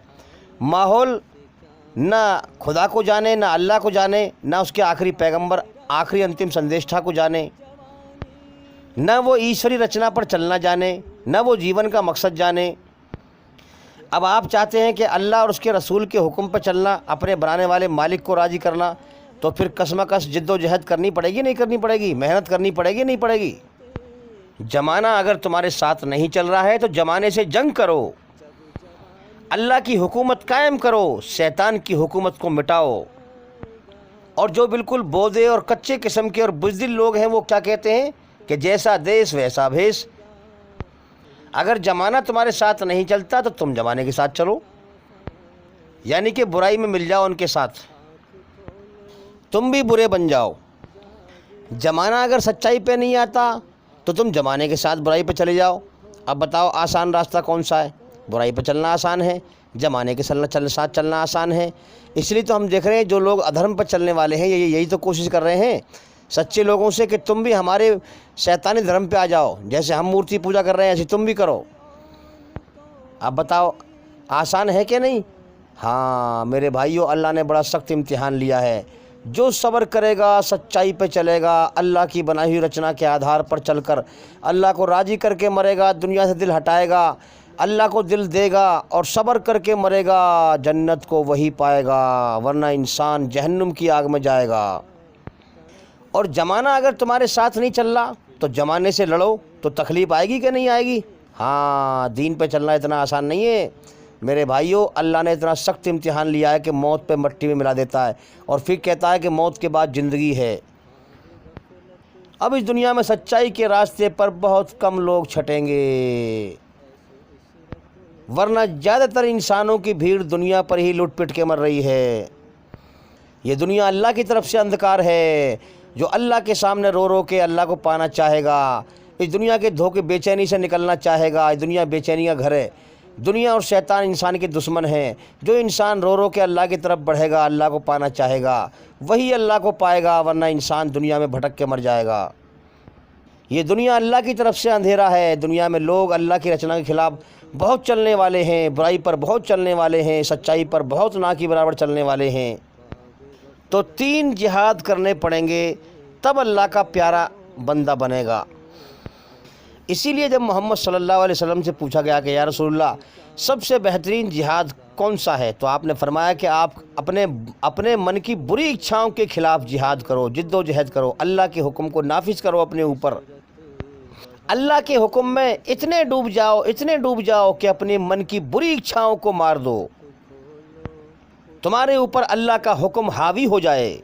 ماحول نہ خدا کو جانے، نہ اللہ کو جانے، نہ اس کے آخری پیغمبر، آخری انتم سندیشٹھا کو جانے، نہ وہ ایشوری رچنا پر چلنا جانے، نہ وہ جیون کا مقصد جانے۔ اب آپ چاہتے ہیں کہ اللہ اور اس کے رسول کے حکم پر چلنا، اپنے بنانے والے مالک کو راضی کرنا، تو پھر کس جد و جہد کرنی پڑے گی نہیں کرنی پڑے گی؟ محنت کرنی پڑے گی نہیں پڑے گی؟ زمانہ اگر تمہارے ساتھ نہیں چل رہا ہے تو زمانے سے جنگ کرو، اللہ کی حکومت قائم کرو، شیطان کی حکومت کو مٹاؤ۔ اور جو بالکل بودے اور کچے قسم کے اور بزدل لوگ ہیں وہ کیا کہتے ہیں کہ جیسا دیس ویسا بھیس۔ اگر زمانہ تمہارے ساتھ نہیں چلتا تو تم زمانے کے ساتھ چلو، یعنی کہ برائی میں مل جاؤ ان کے ساتھ، تم بھی برے بن جاؤ۔ زمانہ اگر سچائی پہ نہیں آتا تو تم زمانے کے ساتھ برائی پہ چلے جاؤ۔ اب بتاؤ آسان راستہ کون سا ہے؟ برائی پہ چلنا آسان ہے، زمانے کے ساتھ چلنا آسان ہے۔ اس لیے تو ہم دیکھ رہے ہیں جو لوگ ادھرم پر چلنے والے ہیں یہی تو کوشش کر رہے ہیں سچے لوگوں سے کہ تم بھی ہمارے شیطانی دھرم پہ آ جاؤ، جیسے ہم مورتی پوجا کر رہے ہیں ایسے تم بھی کرو۔ اب بتاؤ آسان ہے کہ نہیں؟ ہاں میرے بھائیو، اللہ نے بڑا سخت امتحان لیا ہے۔ جو صبر کرے گا، سچائی پہ چلے گا، اللہ کی بنائی ہوئی رچنا کے آدھار پر چل کر اللہ کو راضی کر کے مرے گا، دنیا سے دل ہٹائے گا، اللہ کو دل دے گا اور صبر کر کے مرے گا، جنت کو وہی پائے گا، ورنہ انسان جہنم کی آگ میں جائے گا۔ اور زمانہ اگر تمہارے ساتھ نہیں چل رہا تو زمانے سے لڑو، تو تکلیف آئے گی کہ نہیں آئے گی؟ ہاں، دین پہ چلنا اتنا آسان نہیں ہے میرے بھائیو۔ اللہ نے اتنا سخت امتحان لیا ہے کہ موت پہ مٹی میں ملا دیتا ہے اور پھر کہتا ہے کہ موت کے بعد زندگی ہے۔ اب اس دنیا میں سچائی کے راستے پر بہت کم لوگ چھٹیں گے، ورنہ زیادہ تر انسانوں کی بھیڑ دنیا پر ہی لٹ پٹ کے مر رہی ہے۔ یہ دنیا اللہ کی طرف سے اندھکار ہے، جو اللہ کے سامنے رو رو کے اللہ کو پانا چاہے گا، اس دنیا کے دھوکے بے چینی سے نکلنا چاہے گا۔ اس دنیا بے چینی کا گھر ہے، دنیا اور شیطان انسان کے دشمن ہیں۔ جو انسان رو رو کے اللہ کی طرف بڑھے گا، اللہ کو پانا چاہے گا، وہی اللہ کو پائے گا، ورنہ انسان دنیا میں بھٹک کے مر جائے گا۔ یہ دنیا اللہ کی طرف سے اندھیرا ہے، دنیا میں لوگ اللہ کی رچنا کے خلاف بہت چلنے والے ہیں، برائی پر بہت چلنے والے ہیں، سچائی پر بہت نہ کی برابر چلنے والے ہیں۔ تو 3 جہاد کرنے پڑیں گے تب اللہ کا پیارا بندہ بنے گا۔ اسی لیے جب محمد صلی اللہ علیہ وسلم سے پوچھا گیا کہ یا رسول اللہ سب سے بہترین جہاد کون سا ہے، تو آپ نے فرمایا کہ آپ اپنے من کی بری اچھاؤں کے خلاف جہاد کرو، جد و جہد کرو، اللہ کے حکم کو نافذ کرو اپنے اوپر۔ اللہ کے حکم میں اتنے ڈوب جاؤ کہ اپنے من کی بری اچھاؤں کو مار دو، تمہارے اوپر اللہ کا حکم حاوی ہو جائے۔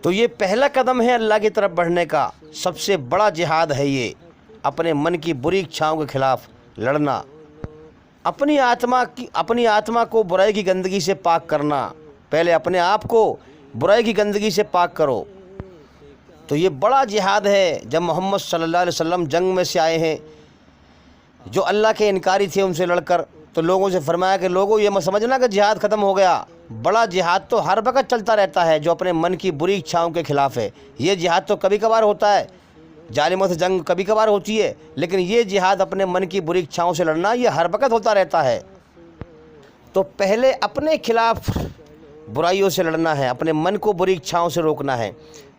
تو یہ پہلا قدم ہے اللہ کی طرف بڑھنے کا، سب سے بڑا جہاد ہے یہ، اپنے من کی بری اچھاؤں کے خلاف لڑنا، اپنی آتما کو برائی کی گندگی سے پاک کرنا۔ پہلے اپنے آپ کو برائی کی گندگی سے پاک کرو۔ تو یہ بڑا جہاد ہے۔ جب محمد صلی اللہ علیہ وسلم جنگ میں سے آئے ہیں، جو اللہ کے انکاری تھے ان سے لڑ کر، تو لوگوں سے فرمایا کہ لوگوں یہ مت سمجھنا کہ جہاد ختم ہو گیا، بڑا جہاد تو ہر وقت چلتا رہتا ہے جو اپنے من کی بری اچھاؤں کے خلاف ہے۔ یہ جہاد تو کبھی کبھار ہوتا ہے، ظالموں سے جنگ کبھی کبھار ہوتی ہے، لیکن یہ جہاد اپنے من کی بری اچھاؤں سے لڑنا یہ ہر وقت ہوتا رہتا ہے۔ تو پہلے اپنے خلاف برائیوں سے لڑنا ہے، اپنے من کو بری اچھاؤں سے روکنا ہے،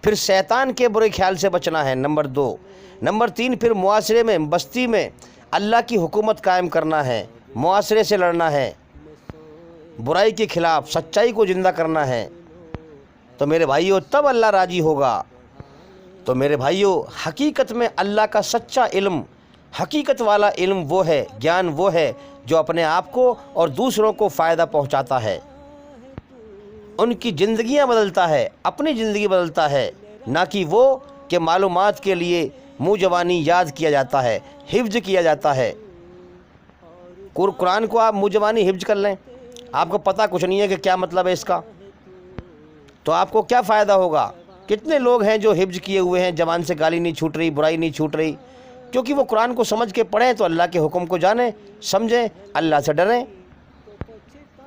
پھر شیطان کے برے خیال سے بچنا ہے، نمبر 2۔ نمبر 3، پھر معاشرے میں، بستی میں اللہ کی حکومت قائم کرنا ہے، معاشرے سے لڑنا ہے، برائی کے خلاف سچائی کو زندہ کرنا ہے۔ تو میرے بھائیوں تب اللہ راضی ہوگا۔ تو میرے بھائیوں حقیقت میں اللہ کا سچا علم، حقیقت والا علم وہ ہے، گیان وہ ہے جو اپنے آپ کو اور دوسروں کو فائدہ پہنچاتا ہے، ان کی زندگیاں بدلتا ہے، اپنی زندگی بدلتا ہے، نہ کہ وہ کہ معلومات کے لیے منہ زبانی یاد کیا جاتا ہے، حفظ کیا جاتا ہے۔ قرآن کو آپ منہ زبانی حفظ کر لیں، آپ کو پتہ کچھ نہیں ہے کہ کیا مطلب ہے اس کا، تو آپ کو کیا فائدہ ہوگا؟ کتنے لوگ ہیں جو حفظ کیے ہوئے ہیں، زبان سے گالی نہیں چھوٹ رہی، برائی نہیں چھوٹ رہی، کیونکہ وہ قرآن کو سمجھ کے پڑھیں تو اللہ کے حکم کو جانیں، سمجھیں، اللہ سے ڈریں۔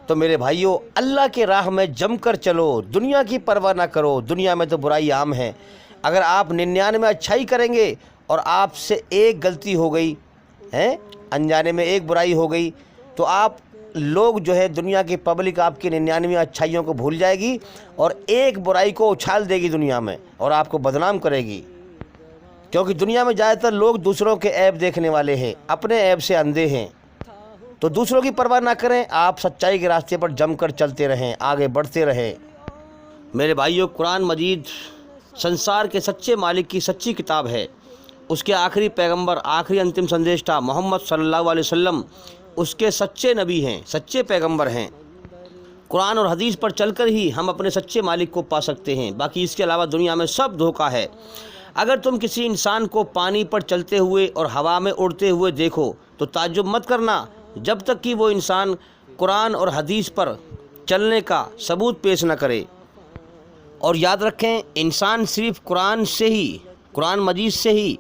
تو میرے بھائیوں اللہ کے راہ میں جم کر چلو، دنیا کی پرواہ نہ کرو۔ دنیا میں تو برائی عام ہے، اگر آپ 99 اچھائی کریں گے اور آپ سے ایک غلطی ہو گئی ہے، انجانے میں ایک برائی ہو گئی، تو آپ لوگ جو ہے دنیا کی پبلک آپ کی 99 اچھائیوں کو بھول جائے گی اور ایک برائی کو اچھال دے گی دنیا میں اور آپ کو بدنام کرے گی، کیونکہ دنیا میں زیادہ تر لوگ دوسروں کے عیب دیکھنے والے ہیں، اپنے عیب سے اندھے ہیں۔ تو دوسروں کی پرواہ نہ کریں، آپ سچائی کے راستے پر جم کر چلتے رہیں، آگے بڑھتے رہیں۔ میرے بھائیوں قرآن مجید سنسار کے سچے مالک کی سچی کتاب ہے، اس کے آخری پیغمبر، آخری انتم سندیشٹا محمد صلی اللہ علیہ وسلم اس کے سچے نبی ہیں، سچے پیغمبر ہیں۔ قرآن اور حدیث پر چل کر ہی ہم اپنے سچے مالک کو پا سکتے ہیں، باقی اس کے علاوہ دنیا میں سب دھوکہ ہے۔ اگر تم کسی انسان کو پانی پر چلتے ہوئے اور ہوا میں اڑتے ہوئے دیکھو تو تعجب مت کرنا جب تک کہ وہ انسان قرآن اور حدیث پر چلنے کا ثبوت پیش نہ کرے۔ اور یاد رکھیں انسان صرف قرآن مجید سے ہی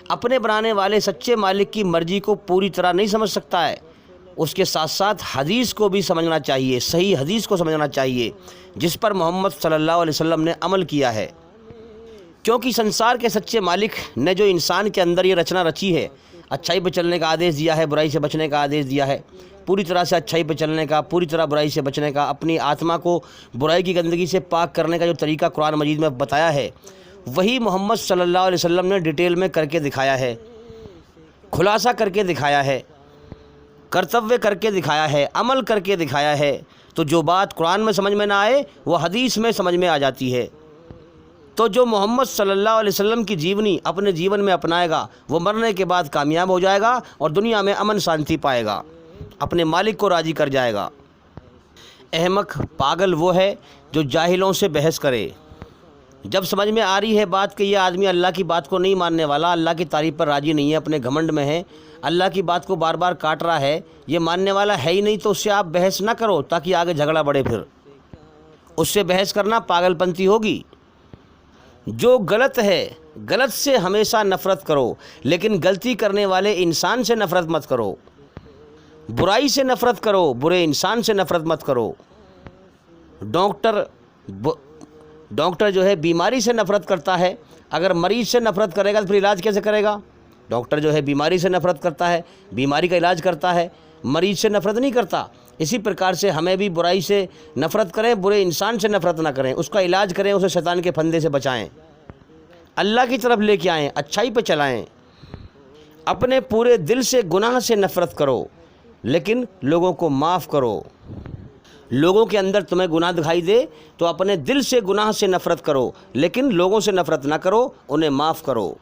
اپنے بنانے والے سچے مالک کی مرضی کو پوری طرح نہیں سمجھ سکتا ہے، اس کے ساتھ ساتھ حدیث کو بھی سمجھنا چاہیے، صحیح حدیث کو سمجھنا چاہیے جس پر محمد صلی اللہ علیہ وسلم نے عمل کیا ہے، کیونکہ سنسار کے سچے مالک نے جو انسان کے اندر یہ رچنا رچی ہے، اچھائی پہ چلنے کا آدیش دیا ہے، برائی سے بچنے کا آدیش دیا ہے، پوری طرح سے اچھائی پہ چلنے کا، پوری طرح برائی سے بچنے کا، اپنی آتما کو برائی کی گندگی سے پاک کرنے کا جو طریقہ قرآن مجید میں بتایا ہے، وہی محمد صلی اللہ علیہ وسلم نے ڈیٹیل میں کر کے دکھایا ہے، خلاصہ کر کے دکھایا ہے، کرتویہ کر کے دکھایا ہے، عمل کر کے دکھایا ہے۔ تو جو بات قرآن میں سمجھ میں نہ آئے وہ حدیث میں سمجھ میں آ جاتی ہے۔ تو جو محمد صلی اللہ علیہ وسلم کی جیونی اپنے جیون میں اپنائے گا وہ مرنے کے بعد کامیاب ہو جائے گا اور دنیا میں امن شانتی پائے گا، اپنے مالک کو راضی کر جائے گا۔ احمق پاگل وہ ہے جو جاہلوں سے بحث کرے، جب سمجھ میں آ رہی ہے بات کہ یہ آدمی اللہ کی بات کو نہیں ماننے والا، اللہ کی تعریف پر راضی نہیں ہے، اپنے گھمنڈ میں ہے، اللہ کی بات کو بار بار کاٹ رہا ہے، یہ ماننے والا ہے ہی نہیں، تو اس سے آپ بحث نہ کرو تاکہ آگے جھگڑا بڑھے، پھر اس سے بحث کرنا پاگل پنتی ہوگی۔ جو غلط ہے غلط سے ہمیشہ نفرت کرو، لیکن غلطی کرنے والے انسان سے نفرت مت کرو، برائی سے نفرت کرو، برے انسان سے نفرت مت کرو۔ ڈاکٹر جو ہے بیماری سے نفرت کرتا ہے، اگر مریض سے نفرت کرے گا تو پھر علاج کیسے کرے گا؟ ڈاکٹر جو ہے بیماری سے نفرت کرتا ہے، بیماری کا علاج کرتا ہے، مریض سے نفرت نہیں کرتا۔ اسی پرکار سے ہمیں بھی برائی سے نفرت کریں، برے انسان سے نفرت نہ کریں، اس کا علاج کریں، اسے شیطان کے پھندے سے بچائیں، اللہ کی طرف لے کے آئیں، اچھائی پہ چلائیں۔ اپنے پورے دل سے گناہ سے نفرت کرو لیکن لوگوں کو معاف کرو۔ لوگوں کے اندر تمہیں گناہ دکھائی دے تو اپنے دل سے گناہ سے نفرت کرو، لیکن لوگوں سے نفرت نہ کرو، انہیں معاف کرو،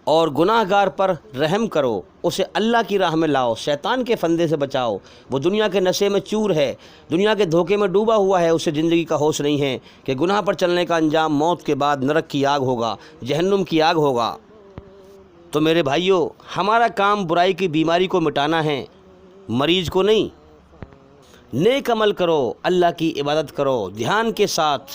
اور گناہ گار پر رحم کرو، اسے اللہ کی راہ میں لاؤ، شیطان کے فندے سے بچاؤ۔ وہ دنیا کے نشے میں چور ہے، دنیا کے دھوکے میں ڈوبا ہوا ہے، اسے زندگی کا ہوش نہیں ہے کہ گناہ پر چلنے کا انجام موت کے بعد نرک کی آگ ہوگا، جہنم کی آگ ہوگا۔ تو میرے بھائیوں ہمارا کام برائی کی بیماری کو مٹانا ہے، مریض کو نہیں۔ نیک عمل کرو، اللہ کی عبادت کرو دھیان کے ساتھ۔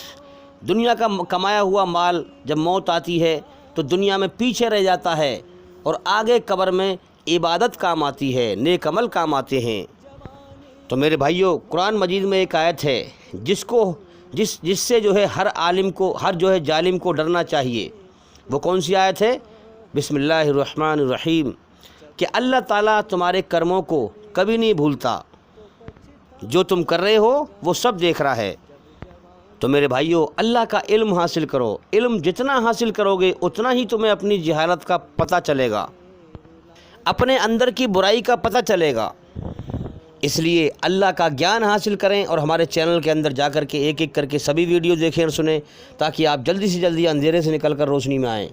دنیا کا کمایا ہوا مال جب موت آتی ہے تو دنیا میں پیچھے رہ جاتا ہے اور آگے قبر میں عبادت کام آتی ہے، نیک عمل کام آتے ہیں۔ تو میرے بھائیوں، قرآن مجید میں ایک آیت ہے جس سے جو ہے ہر عالم کو، ہر جو ہے ظالم کو ڈرنا چاہیے۔ وہ کون سی آیت ہے؟ بسم اللہ الرحمن الرحیم، کہ اللہ تعالیٰ تمہارے کرموں کو کبھی نہیں بھولتا، جو تم کر رہے ہو وہ سب دیکھ رہا ہے۔ تو میرے بھائیوں، اللہ کا علم حاصل کرو۔ علم جتنا حاصل کرو گے اتنا ہی تمہیں اپنی جہالت کا پتہ چلے گا، اپنے اندر کی برائی کا پتہ چلے گا۔ اس لیے اللہ کا گیان حاصل کریں اور ہمارے چینل کے اندر جا کر کے ایک ایک کر کے سبھی ویڈیو دیکھیں اور سنیں، تاکہ آپ جلدی سے جلدی اندھیرے سے نکل کر روشنی میں آئیں۔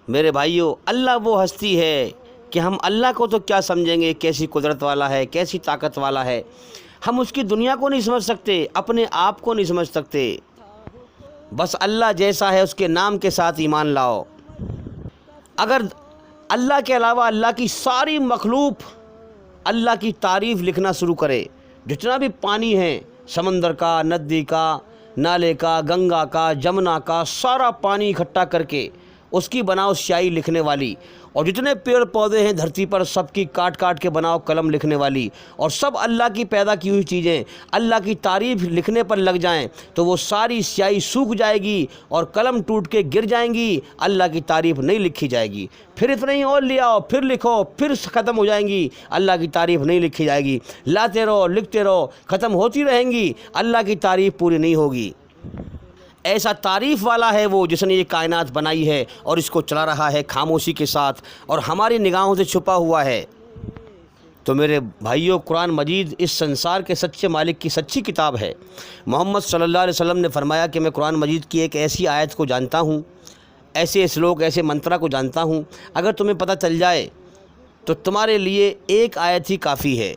میرے بھائیوں، اللہ وہ ہستی ہے کہ ہم اللہ کو تو کیا سمجھیں گے، کیسی قدرت والا ہے، کیسی طاقت والا ہے۔ ہم اس کی دنیا کو نہیں سمجھ سکتے، اپنے آپ کو نہیں سمجھ سکتے۔ بس اللہ جیسا ہے اس کے نام کے ساتھ ایمان لاؤ۔ اگر اللہ کے علاوہ اللہ کی ساری مخلوق اللہ کی تعریف لکھنا شروع کرے، جتنا بھی پانی ہے، سمندر کا، ندی کا، نالے کا، گنگا کا، جمنا کا، سارا پانی اکٹھا کر کے اس کی بناؤ سیاہی لکھنے والی، اور جتنے پیڑ پودے ہیں دھرتی پر سب کی کاٹ کاٹ کے بناؤ قلم لکھنے والی، اور سب اللہ کی پیدا کی ہوئی چیزیں اللہ کی تعریف لکھنے پر لگ جائیں تو وہ ساری سیاہی سوکھ جائے گی اور قلم ٹوٹ کے گر جائیں گی، اللہ کی تعریف نہیں لکھی جائے گی۔ پھر اتنا ہی اور لے آؤ، پھر لکھو، پھر ختم ہو جائیں گی، اللہ کی تعریف نہیں لکھی جائے گی۔ لاتے رہو، لکھتے رہو، ختم ہوتی رہیں گی، اللہ کی تعریف پوری نہیں ہوگی۔ ایسا تعریف والا ہے وہ جس نے یہ کائنات بنائی ہے اور اس کو چلا رہا ہے خاموشی کے ساتھ، اور ہماری نگاہوں سے چھپا ہوا ہے۔ تو میرے بھائیوں، قرآن مجید اس سنسار کے سچے مالک کی سچی کتاب ہے۔ محمد صلی اللہ علیہ وسلم نے فرمایا کہ میں قرآن مجید کی ایک ایسی آیت کو جانتا ہوں، ایسے شلوک، ایسے منترا کو جانتا ہوں، اگر تمہیں پتہ چل جائے تو تمہارے لیے ایک آیت ہی کافی ہے۔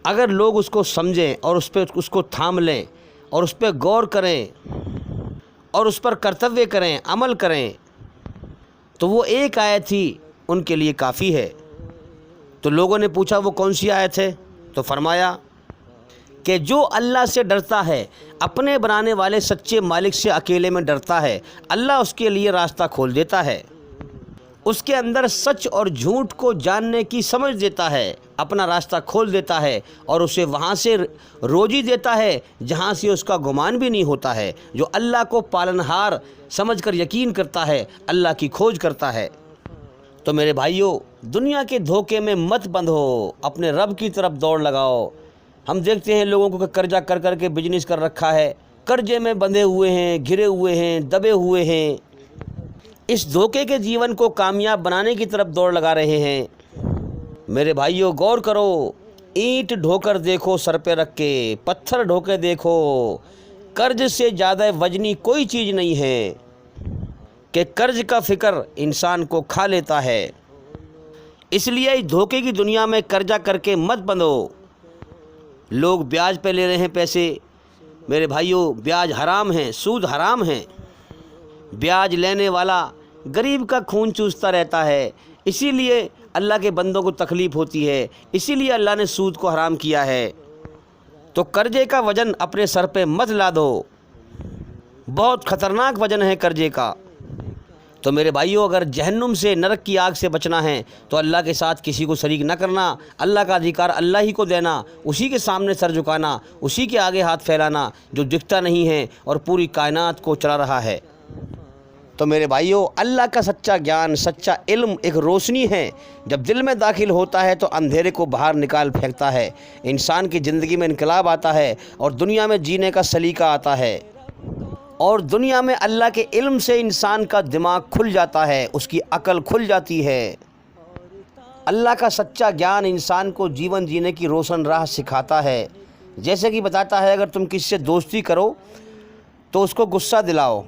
اگر لوگ اس کو سمجھیں اور اس کو تھام لیں اور اس پہ غور کریں اور اس پر کرتویہ کریں، عمل کریں، تو وہ ایک آیت ہی ان کے لیے کافی ہے۔ تو لوگوں نے پوچھا وہ کون سی آیت ہے؟ تو فرمایا کہ جو اللہ سے ڈرتا ہے، اپنے بنانے والے سچے مالک سے اکیلے میں ڈرتا ہے، اللہ اس کے لیے راستہ کھول دیتا ہے، اس کے اندر سچ اور جھوٹ کو جاننے کی سمجھ دیتا ہے، اپنا راستہ کھول دیتا ہے، اور اسے وہاں سے روزی دیتا ہے جہاں سے اس کا گمان بھی نہیں ہوتا ہے۔ جو اللہ کو پالنہار سمجھ کر یقین کرتا ہے، اللہ کی کھوج کرتا ہے۔ تو میرے بھائیوں، دنیا کے دھوکے میں مت بندھو، اپنے رب کی طرف دوڑ لگاؤ۔ ہم دیکھتے ہیں لوگوں کو کہ قرضہ کر کر کے بزنس کر رکھا ہے، قرضے میں بندھے ہوئے ہیں، گھرے ہوئے ہیں، دبے ہوئے ہیں، اس دھوکے کے جیون کو کامیاب بنانے کی طرف دوڑ لگا رہے ہیں۔ میرے بھائیوں، غور کرو، اینٹ ڈھو کر دیکھو سر پہ رکھ کے، پتھر ڈھو کے دیکھو، قرض سے زیادہ وزنی کوئی چیز نہیں ہے کہ قرض کا فکر انسان کو کھا لیتا ہے۔ اس لیے اس دھوکے کی دنیا میں قرضہ کر کے مت بندھو۔ لوگ بیاج پہ لے رہے ہیں پیسے، میرے بھائیوں، بیاج حرام ہے، سود حرام ہے۔ بیاج لینے والا غریب کا خون چوستا رہتا ہے، اسی لیے اللہ کے بندوں کو تکلیف ہوتی ہے، اسی لیے اللہ نے سود کو حرام کیا ہے۔ تو قرضے کا وزن اپنے سر پہ مت لادو، بہت خطرناک وزن ہے قرضے کا۔ تو میرے بھائیوں، اگر جہنم سے، نرک کی آگ سے بچنا ہے تو اللہ کے ساتھ کسی کو شریک نہ کرنا، اللہ کا ادھیکار اللہ ہی کو دینا، اسی کے سامنے سر جھکانا، اسی کے آگے ہاتھ پھیلانا جو دکھتا نہیں ہے اور پوری کائنات کو چلا رہا ہے۔ تو میرے بھائیوں، اللہ کا سچا گیان، سچا علم ایک روشنی ہے، جب دل میں داخل ہوتا ہے تو اندھیرے کو باہر نکال پھینکتا ہے، انسان کی زندگی میں انقلاب آتا ہے اور دنیا میں جینے کا سلیقہ آتا ہے، اور دنیا میں اللہ کے علم سے انسان کا دماغ کھل جاتا ہے، اس کی عقل کھل جاتی ہے۔ اللہ کا سچا گیان انسان کو جیون جینے کی روشن راہ سکھاتا ہے۔ جیسے کہ بتاتا ہے، اگر تم کسی سے دوستی کرو تو اس کو غصہ دلاؤ،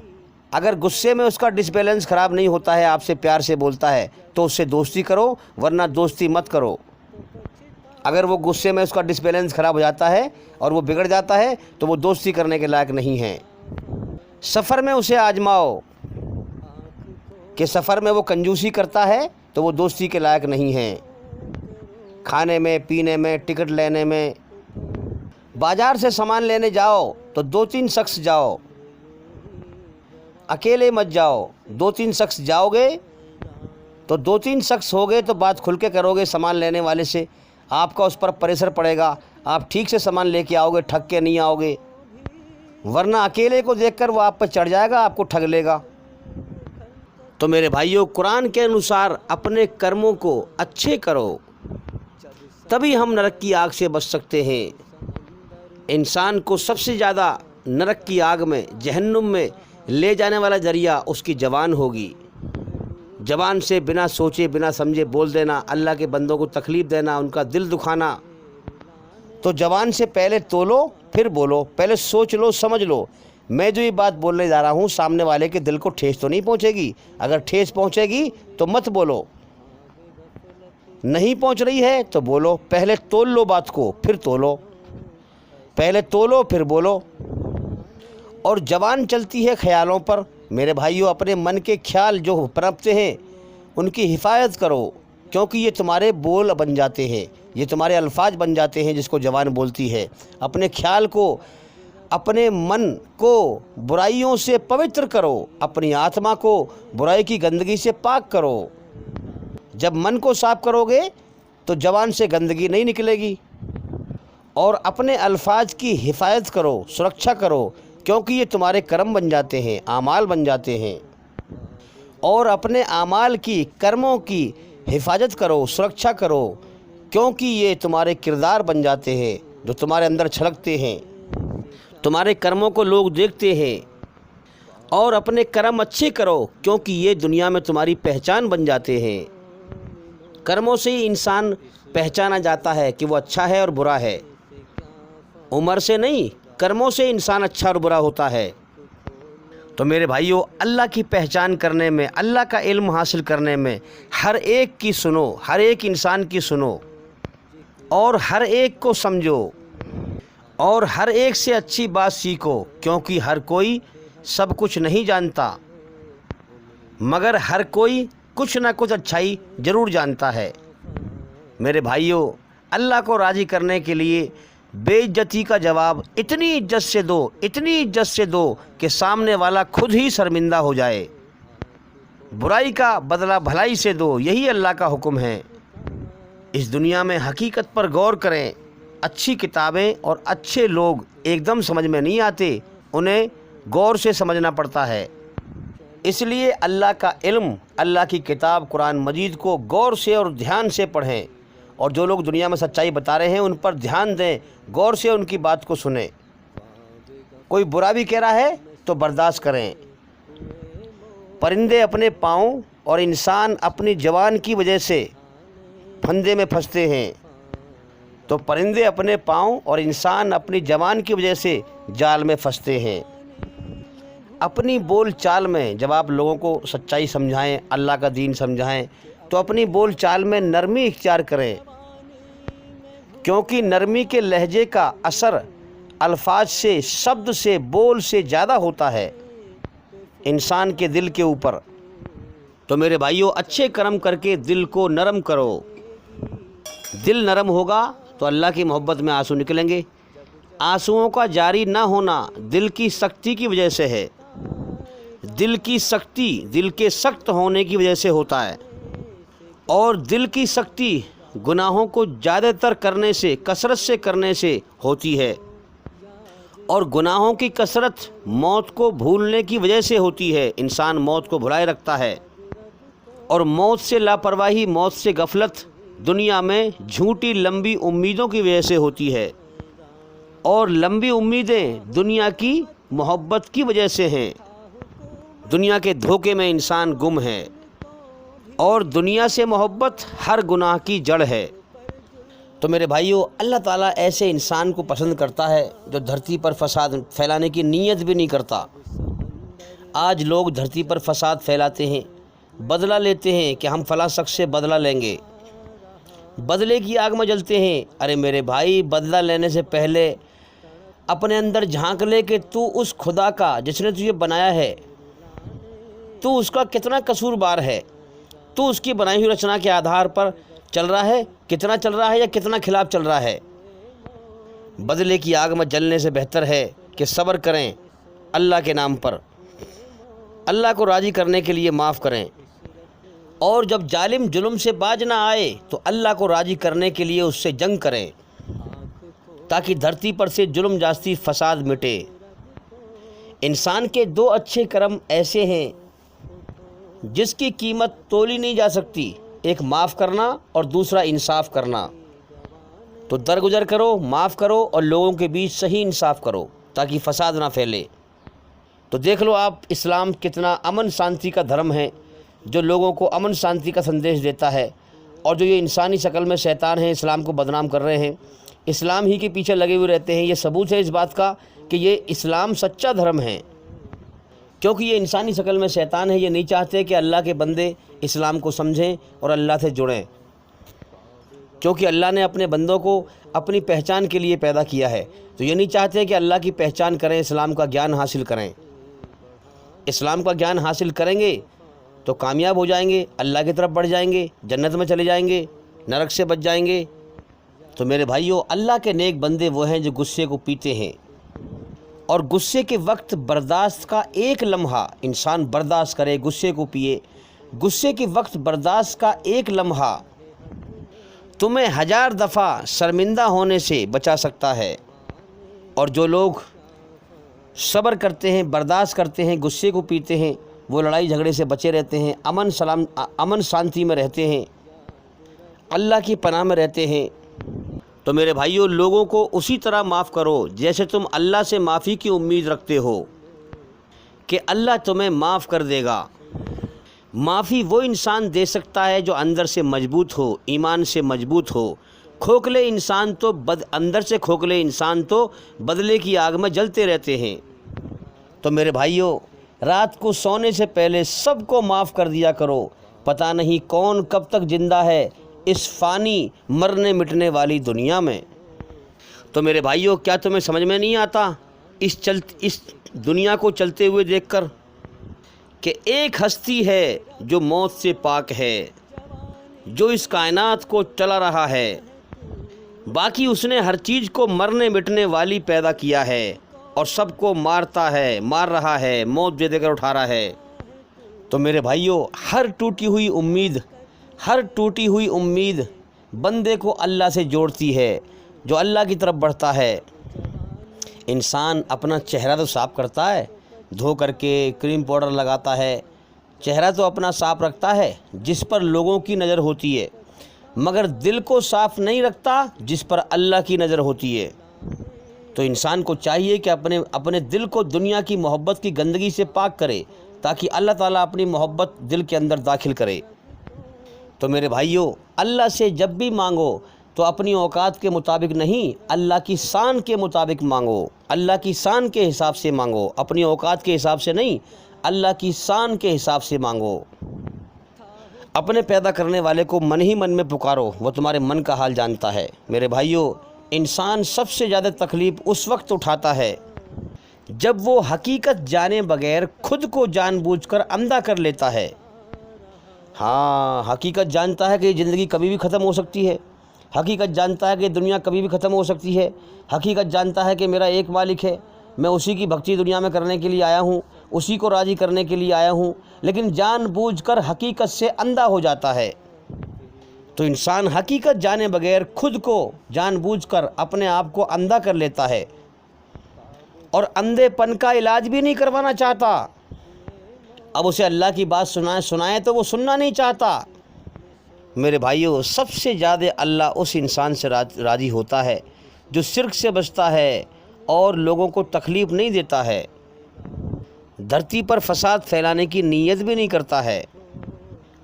اگر غصے میں اس کا ڈس بیلنس خراب نہیں ہوتا ہے، آپ سے پیار سے بولتا ہے تو اس سے دوستی کرو، ورنہ دوستی مت کرو۔ اگر وہ غصے میں اس کا ڈس بیلنس خراب ہو جاتا ہے اور وہ بگڑ جاتا ہے تو وہ دوستی کرنے کے لائق نہیں ہے۔ سفر میں اسے آزماؤ کہ سفر میں وہ کنجوسی کرتا ہے تو وہ دوستی کے لائق نہیں ہے۔ کھانے میں، پینے میں، ٹکٹ لینے میں، بازار سے سامان لینے جاؤ تو 2-3 شخص جاؤ، اکیلے مت جاؤ۔ 2-3 شخص جاؤ گے تو 2-3 شخص ہو گئے تو بات کھل کے کرو گے، سامان لینے والے سے آپ کا اس پر پریشر پڑے گا، آپ ٹھیک سے سامان لے کے آؤ گے، ٹھگ کے نہیں آؤ گے، ورنہ اکیلے کو دیکھ کر وہ آپ پر چڑھ جائے گا، آپ کو ٹھگ لے گا۔ تو میرے بھائیوں، قرآن کے انوسار اپنے کرموں کو اچھے کرو، تبھی ہم نرک کی آگ سے بچ سکتے ہیں۔ انسان کو سب سے زیادہ نرک کی آگ میں، جہنم میں لے جانے والا ذریعہ اس کی زبان ہوگی۔ زبان سے بنا سوچے بنا سمجھے بول دینا، اللہ کے بندوں کو تکلیف دینا، ان کا دل دکھانا۔ تو زبان سے پہلے تولو پھر بولو، پہلے سوچ لو، سمجھ لو، میں جو یہ بات بولنے جا رہا ہوں سامنے والے کے دل کو ٹھیس تو نہیں پہنچے گی؟ اگر ٹھیس پہنچے گی تو مت بولو، نہیں پہنچ رہی ہے تو بولو، پہلے تول لو بات کو پھر تولو، پہلے تولو پھر بولو۔ اور زبان چلتی ہے خیالوں پر۔ میرے بھائیوں، اپنے من کے خیال جو پنپتے ہیں ان کی حفاظت کرو، کیونکہ یہ تمہارے بول بن جاتے ہیں، یہ تمہارے الفاظ بن جاتے ہیں جس کو زبان بولتی ہے۔ اپنے خیال کو، اپنے من کو برائیوں سے پوتر کرو، اپنی آتما کو برائی کی گندگی سے پاک کرو۔ جب من کو صاف کرو گے تو زبان سے گندگی نہیں نکلے گی۔ اور اپنے الفاظ کی حفاظت کرو، سرکشا کرو، کیونکہ یہ تمہارے کرم بن جاتے ہیں، اعمال بن جاتے ہیں۔ اور اپنے اعمال کی، کرموں کی حفاظت کرو، سرکشا کرو، کیونکہ یہ تمہارے کردار بن جاتے ہیں جو تمہارے اندر چھلکتے ہیں۔ تمہارے کرموں کو لوگ دیکھتے ہیں۔ اور اپنے کرم اچھے کرو، کیونکہ یہ دنیا میں تمہاری پہچان بن جاتے ہیں۔ کرموں سے ہی انسان پہچانا جاتا ہے کہ وہ اچھا ہے اور برا ہے، عمر سے نہیں، کرموں سے انسان اچھا اور برا ہوتا ہے۔ تو میرے بھائیوں، اللہ کی پہچان کرنے میں، اللہ کا علم حاصل کرنے میں ہر ایک کی سنو، ہر ایک انسان کی سنو، اور ہر ایک کو سمجھو، اور ہر ایک سے اچھی بات سیکھو، کیونکہ ہر کوئی سب کچھ نہیں جانتا، مگر ہر کوئی کچھ نہ کچھ اچھائی ضرور جانتا ہے۔ میرے بھائیوں، اللہ کو راضی کرنے کے لیے بے عزتی کا جواب اتنی عزت سے دو، اتنی عزت سے دو کہ سامنے والا خود ہی شرمندہ ہو جائے۔ برائی کا بدلہ بھلائی سے دو، یہی اللہ کا حکم ہے۔ اس دنیا میں حقیقت پر غور کریں۔ اچھی کتابیں اور اچھے لوگ ایک دم سمجھ میں نہیں آتے، انہیں غور سے سمجھنا پڑتا ہے۔ اس لیے اللہ کا علم، اللہ کی کتاب قرآن مجید کو غور سے اور دھیان سے پڑھیں، اور جو لوگ دنیا میں سچائی بتا رہے ہیں ان پر دھیان دیں، غور سے ان کی بات کو سنیں۔ کوئی برا بھی کہہ رہا ہے تو برداشت کریں۔ پرندے اپنے پاؤں اور انسان اپنی زبان کی وجہ سے پھندے میں پھنستے ہیں، تو پرندے اپنے پاؤں اور انسان اپنی زبان کی وجہ سے جال میں پھنستے ہیں۔ اپنی بول چال میں جب آپ لوگوں کو سچائی سمجھائیں، اللہ کا دین سمجھائیں، تو اپنی بول چال میں نرمی اختیار کریں، کیونکہ نرمی کے لہجے کا اثر الفاظ سے، شبد سے، بول سے زیادہ ہوتا ہے انسان کے دل کے اوپر۔ تو میرے بھائیوں، اچھے کرم کر کے دل کو نرم کرو۔ دل نرم ہوگا تو اللہ کی محبت میں آنسو نکلیں گے۔ آنسوؤں کا جاری نہ ہونا دل کی سختی کی وجہ سے ہے۔ دل کی سختی دل کے سخت ہونے کی وجہ سے ہوتا ہے، اور دل کی سختی گناہوں کو زیادہ تر کرنے سے، کثرت سے کرنے سے ہوتی ہے، اور گناہوں کی کثرت موت کو بھولنے کی وجہ سے ہوتی ہے۔ انسان موت کو بھلائے رکھتا ہے، اور موت سے لاپرواہی، موت سے غفلت دنیا میں جھوٹی لمبی امیدوں کی وجہ سے ہوتی ہے، اور لمبی امیدیں دنیا کی محبت کی وجہ سے ہیں۔ دنیا کے دھوکے میں انسان گم ہے، اور دنیا سے محبت ہر گناہ کی جڑ ہے۔ تو میرے بھائیوں، اللہ تعالیٰ ایسے انسان کو پسند کرتا ہے جو دھرتی پر فساد پھیلانے کی نیت بھی نہیں کرتا۔ آج لوگ دھرتی پر فساد پھیلاتے ہیں، بدلہ لیتے ہیں کہ ہم فلاں شخص سے بدلہ لیں گے، بدلے کی آگ میں جلتے ہیں۔ ارے میرے بھائی، بدلہ لینے سے پہلے اپنے اندر جھانک لے کہ تو اس خدا کا جس نے تجھے بنایا ہے، تو اس کا کتنا قصوروار ہے، تو اس کی بنائی ہوئی رچنا کے آدھار پر چل رہا ہے، کتنا چل رہا ہے یا کتنا خلاف چل رہا ہے۔ بدلے کی آگ میں جلنے سے بہتر ہے کہ صبر کریں، اللہ کے نام پر اللہ کو راضی کرنے کے لیے معاف کریں، اور جب ظالم ظلم سے باز نہ آئے تو اللہ کو راضی کرنے کے لیے اس سے جنگ کریں۔ تاکہ دھرتی پر سے ظلم جاستی فساد مٹے۔ انسان کے دو اچھے کرم ایسے ہیں جس کی قیمت تولی نہیں جا سکتی، ایک معاف کرنا اور دوسرا انصاف کرنا۔ تو درگزر کرو، معاف کرو اور لوگوں کے بیچ صحیح انصاف کرو تاکہ فساد نہ پھیلے۔ تو دیکھ لو آپ، اسلام کتنا امن شانتی کا دھرم ہے جو لوگوں کو امن شانتی کا سندیش دیتا ہے، اور جو یہ انسانی شکل میں شیطان ہیں اسلام کو بدنام کر رہے ہیں، اسلام ہی کے پیچھے لگے ہوئے رہتے ہیں، یہ ثبوت ہے اس بات کا کہ یہ اسلام سچا دھرم ہے، کیونکہ یہ انسانی شکل میں شیطان ہے۔ یہ نہیں چاہتے کہ اللہ کے بندے اسلام کو سمجھیں اور اللہ سے جڑیں، کیونکہ اللہ نے اپنے بندوں کو اپنی پہچان کے لیے پیدا کیا ہے، تو یہ نہیں چاہتے کہ اللہ کی پہچان کریں، اسلام کا گیان حاصل کریں۔ اسلام کا گیان حاصل کریں گے تو کامیاب ہو جائیں گے، اللہ کی طرف بڑھ جائیں گے، جنت میں چلے جائیں گے، نرک سے بچ جائیں گے۔ تو میرے بھائیو، اللہ کے نیک بندے وہ ہیں جو غصے کو پیتے ہیں، اور غصے کے وقت برداشت کا ایک لمحہ انسان برداشت کرے، غصے کو پیے۔ غصے کے وقت برداشت کا ایک لمحہ تمہیں 1000 دفعہ شرمندہ ہونے سے بچا سکتا ہے، اور جو لوگ صبر کرتے ہیں، برداشت کرتے ہیں، غصے کو پیتے ہیں، وہ لڑائی جھگڑے سے بچے رہتے ہیں، امن شانتی میں رہتے ہیں، اللہ کی پناہ میں رہتے ہیں۔ تو میرے بھائیو، لوگوں کو اسی طرح معاف کرو جیسے تم اللہ سے معافی کی امید رکھتے ہو کہ اللہ تمہیں معاف کر دے گا۔ معافی وہ انسان دے سکتا ہے جو اندر سے مضبوط ہو، ایمان سے مضبوط ہو۔ کھوکھلے انسان تو اندر سے کھوکھلے انسان تو بدلے کی آگ میں جلتے رہتے ہیں۔ تو میرے بھائیو، رات کو سونے سے پہلے سب کو معاف کر دیا کرو، پتہ نہیں کون کب تک زندہ ہے اس فانی مرنے مٹنے والی دنیا میں۔ تو میرے بھائیو، کیا تمہیں سمجھ میں نہیں آتا اس دنیا کو چلتے ہوئے دیکھ کر کہ ایک ہستی ہے جو موت سے پاک ہے، جو اس کائنات کو چلا رہا ہے، باقی اس نے ہر چیز کو مرنے مٹنے والی پیدا کیا ہے اور سب کو مارتا ہے، مار رہا ہے، موت دے دے کر اٹھا رہا ہے۔ تو میرے بھائیو، ہر ٹوٹی ہوئی امید بندے کو اللہ سے جوڑتی ہے، جو اللہ کی طرف بڑھتا ہے۔ انسان اپنا چہرہ تو صاف کرتا ہے، دھو کر کے کریم پاؤڈر لگاتا ہے، چہرہ تو اپنا صاف رکھتا ہے جس پر لوگوں کی نظر ہوتی ہے، مگر دل کو صاف نہیں رکھتا جس پر اللہ کی نظر ہوتی ہے۔ تو انسان کو چاہیے کہ اپنے دل کو دنیا کی محبت کی گندگی سے پاک کرے تاکہ اللہ تعالیٰ اپنی محبت دل کے اندر داخل کرے۔ تو میرے بھائیو، اللہ سے جب بھی مانگو تو اپنی اوقات کے مطابق نہیں، اللہ کی شان کے مطابق مانگو، اللہ کی شان کے حساب سے مانگو، اپنی اوقات کے حساب سے نہیں، اللہ کی شان کے حساب سے مانگو۔ اپنے پیدا کرنے والے کو من ہی من میں پکارو، وہ تمہارے من کا حال جانتا ہے۔ میرے بھائیو، انسان سب سے زیادہ تکلیف اس وقت اٹھاتا ہے جب وہ حقیقت جانے بغیر خود کو جان بوجھ کر اندھا کر لیتا ہے۔ ہاں، حقیقت جانتا ہے کہ یہ زندگی کبھی بھی ختم ہو سکتی ہے، حقیقت جانتا ہے کہ دنیا کبھی بھی ختم ہو سکتی ہے، حقیقت جانتا ہے کہ میرا ایک مالک ہے، میں اسی کی بھکتی دنیا میں کرنے کے لیے آیا ہوں، اسی کو راضی کرنے کے لیے آیا ہوں، لیکن جان بوجھ کر حقیقت سے اندھا ہو جاتا ہے۔ تو انسان حقیقت جانے بغیر خود کو جان بوجھ کر اپنے آپ کو اندھا کر لیتا ہے، اور اندھے پن کا علاج بھی نہیں کروانا چاہتا۔ اب اسے اللہ کی بات سنائے تو وہ سننا نہیں چاہتا۔ میرے بھائیو، سب سے زیادہ اللہ اس انسان سے راضی ہوتا ہے جو شرک سے بچتا ہے اور لوگوں کو تکلیف نہیں دیتا ہے، دھرتی پر فساد پھیلانے کی نیت بھی نہیں کرتا ہے۔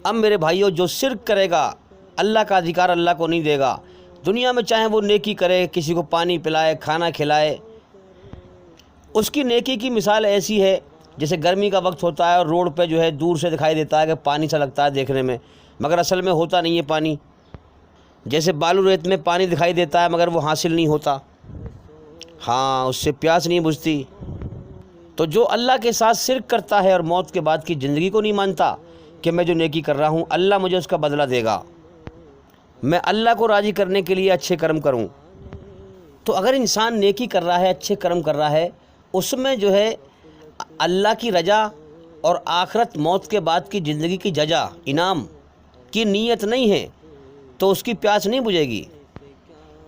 اب میرے بھائیو، جو شرک کرے گا اللہ کا ادھیکار اللہ کو نہیں دے گا۔ دنیا میں چاہے وہ نیکی کرے، کسی کو پانی پلائے، کھانا کھلائے، اس کی نیکی کی مثال ایسی ہے جیسے گرمی کا وقت ہوتا ہے اور روڈ پہ جو ہے دور سے دکھائی دیتا ہے کہ پانی سا لگتا ہے دیکھنے میں، مگر اصل میں ہوتا نہیں ہے پانی۔ جیسے بالو ریت میں پانی دکھائی دیتا ہے مگر وہ حاصل نہیں ہوتا، ہاں، اس سے پیاس نہیں بجھتی۔ تو جو اللہ کے ساتھ شرک کرتا ہے اور موت کے بعد کی زندگی کو نہیں مانتا کہ میں جو نیکی کر رہا ہوں اللہ مجھے اس کا بدلہ دے گا، میں اللہ کو راضی کرنے کے لیے اچھے کرم کروں۔ تو اگر انسان نیکی کر رہا ہے، اچھے کرم کر رہا ہے، اس میں جو ہے اللہ کی رضا اور آخرت موت کے بعد کی زندگی کی جزا انعام کی نیت نہیں ہے تو اس کی پیاس نہیں بجھے گی۔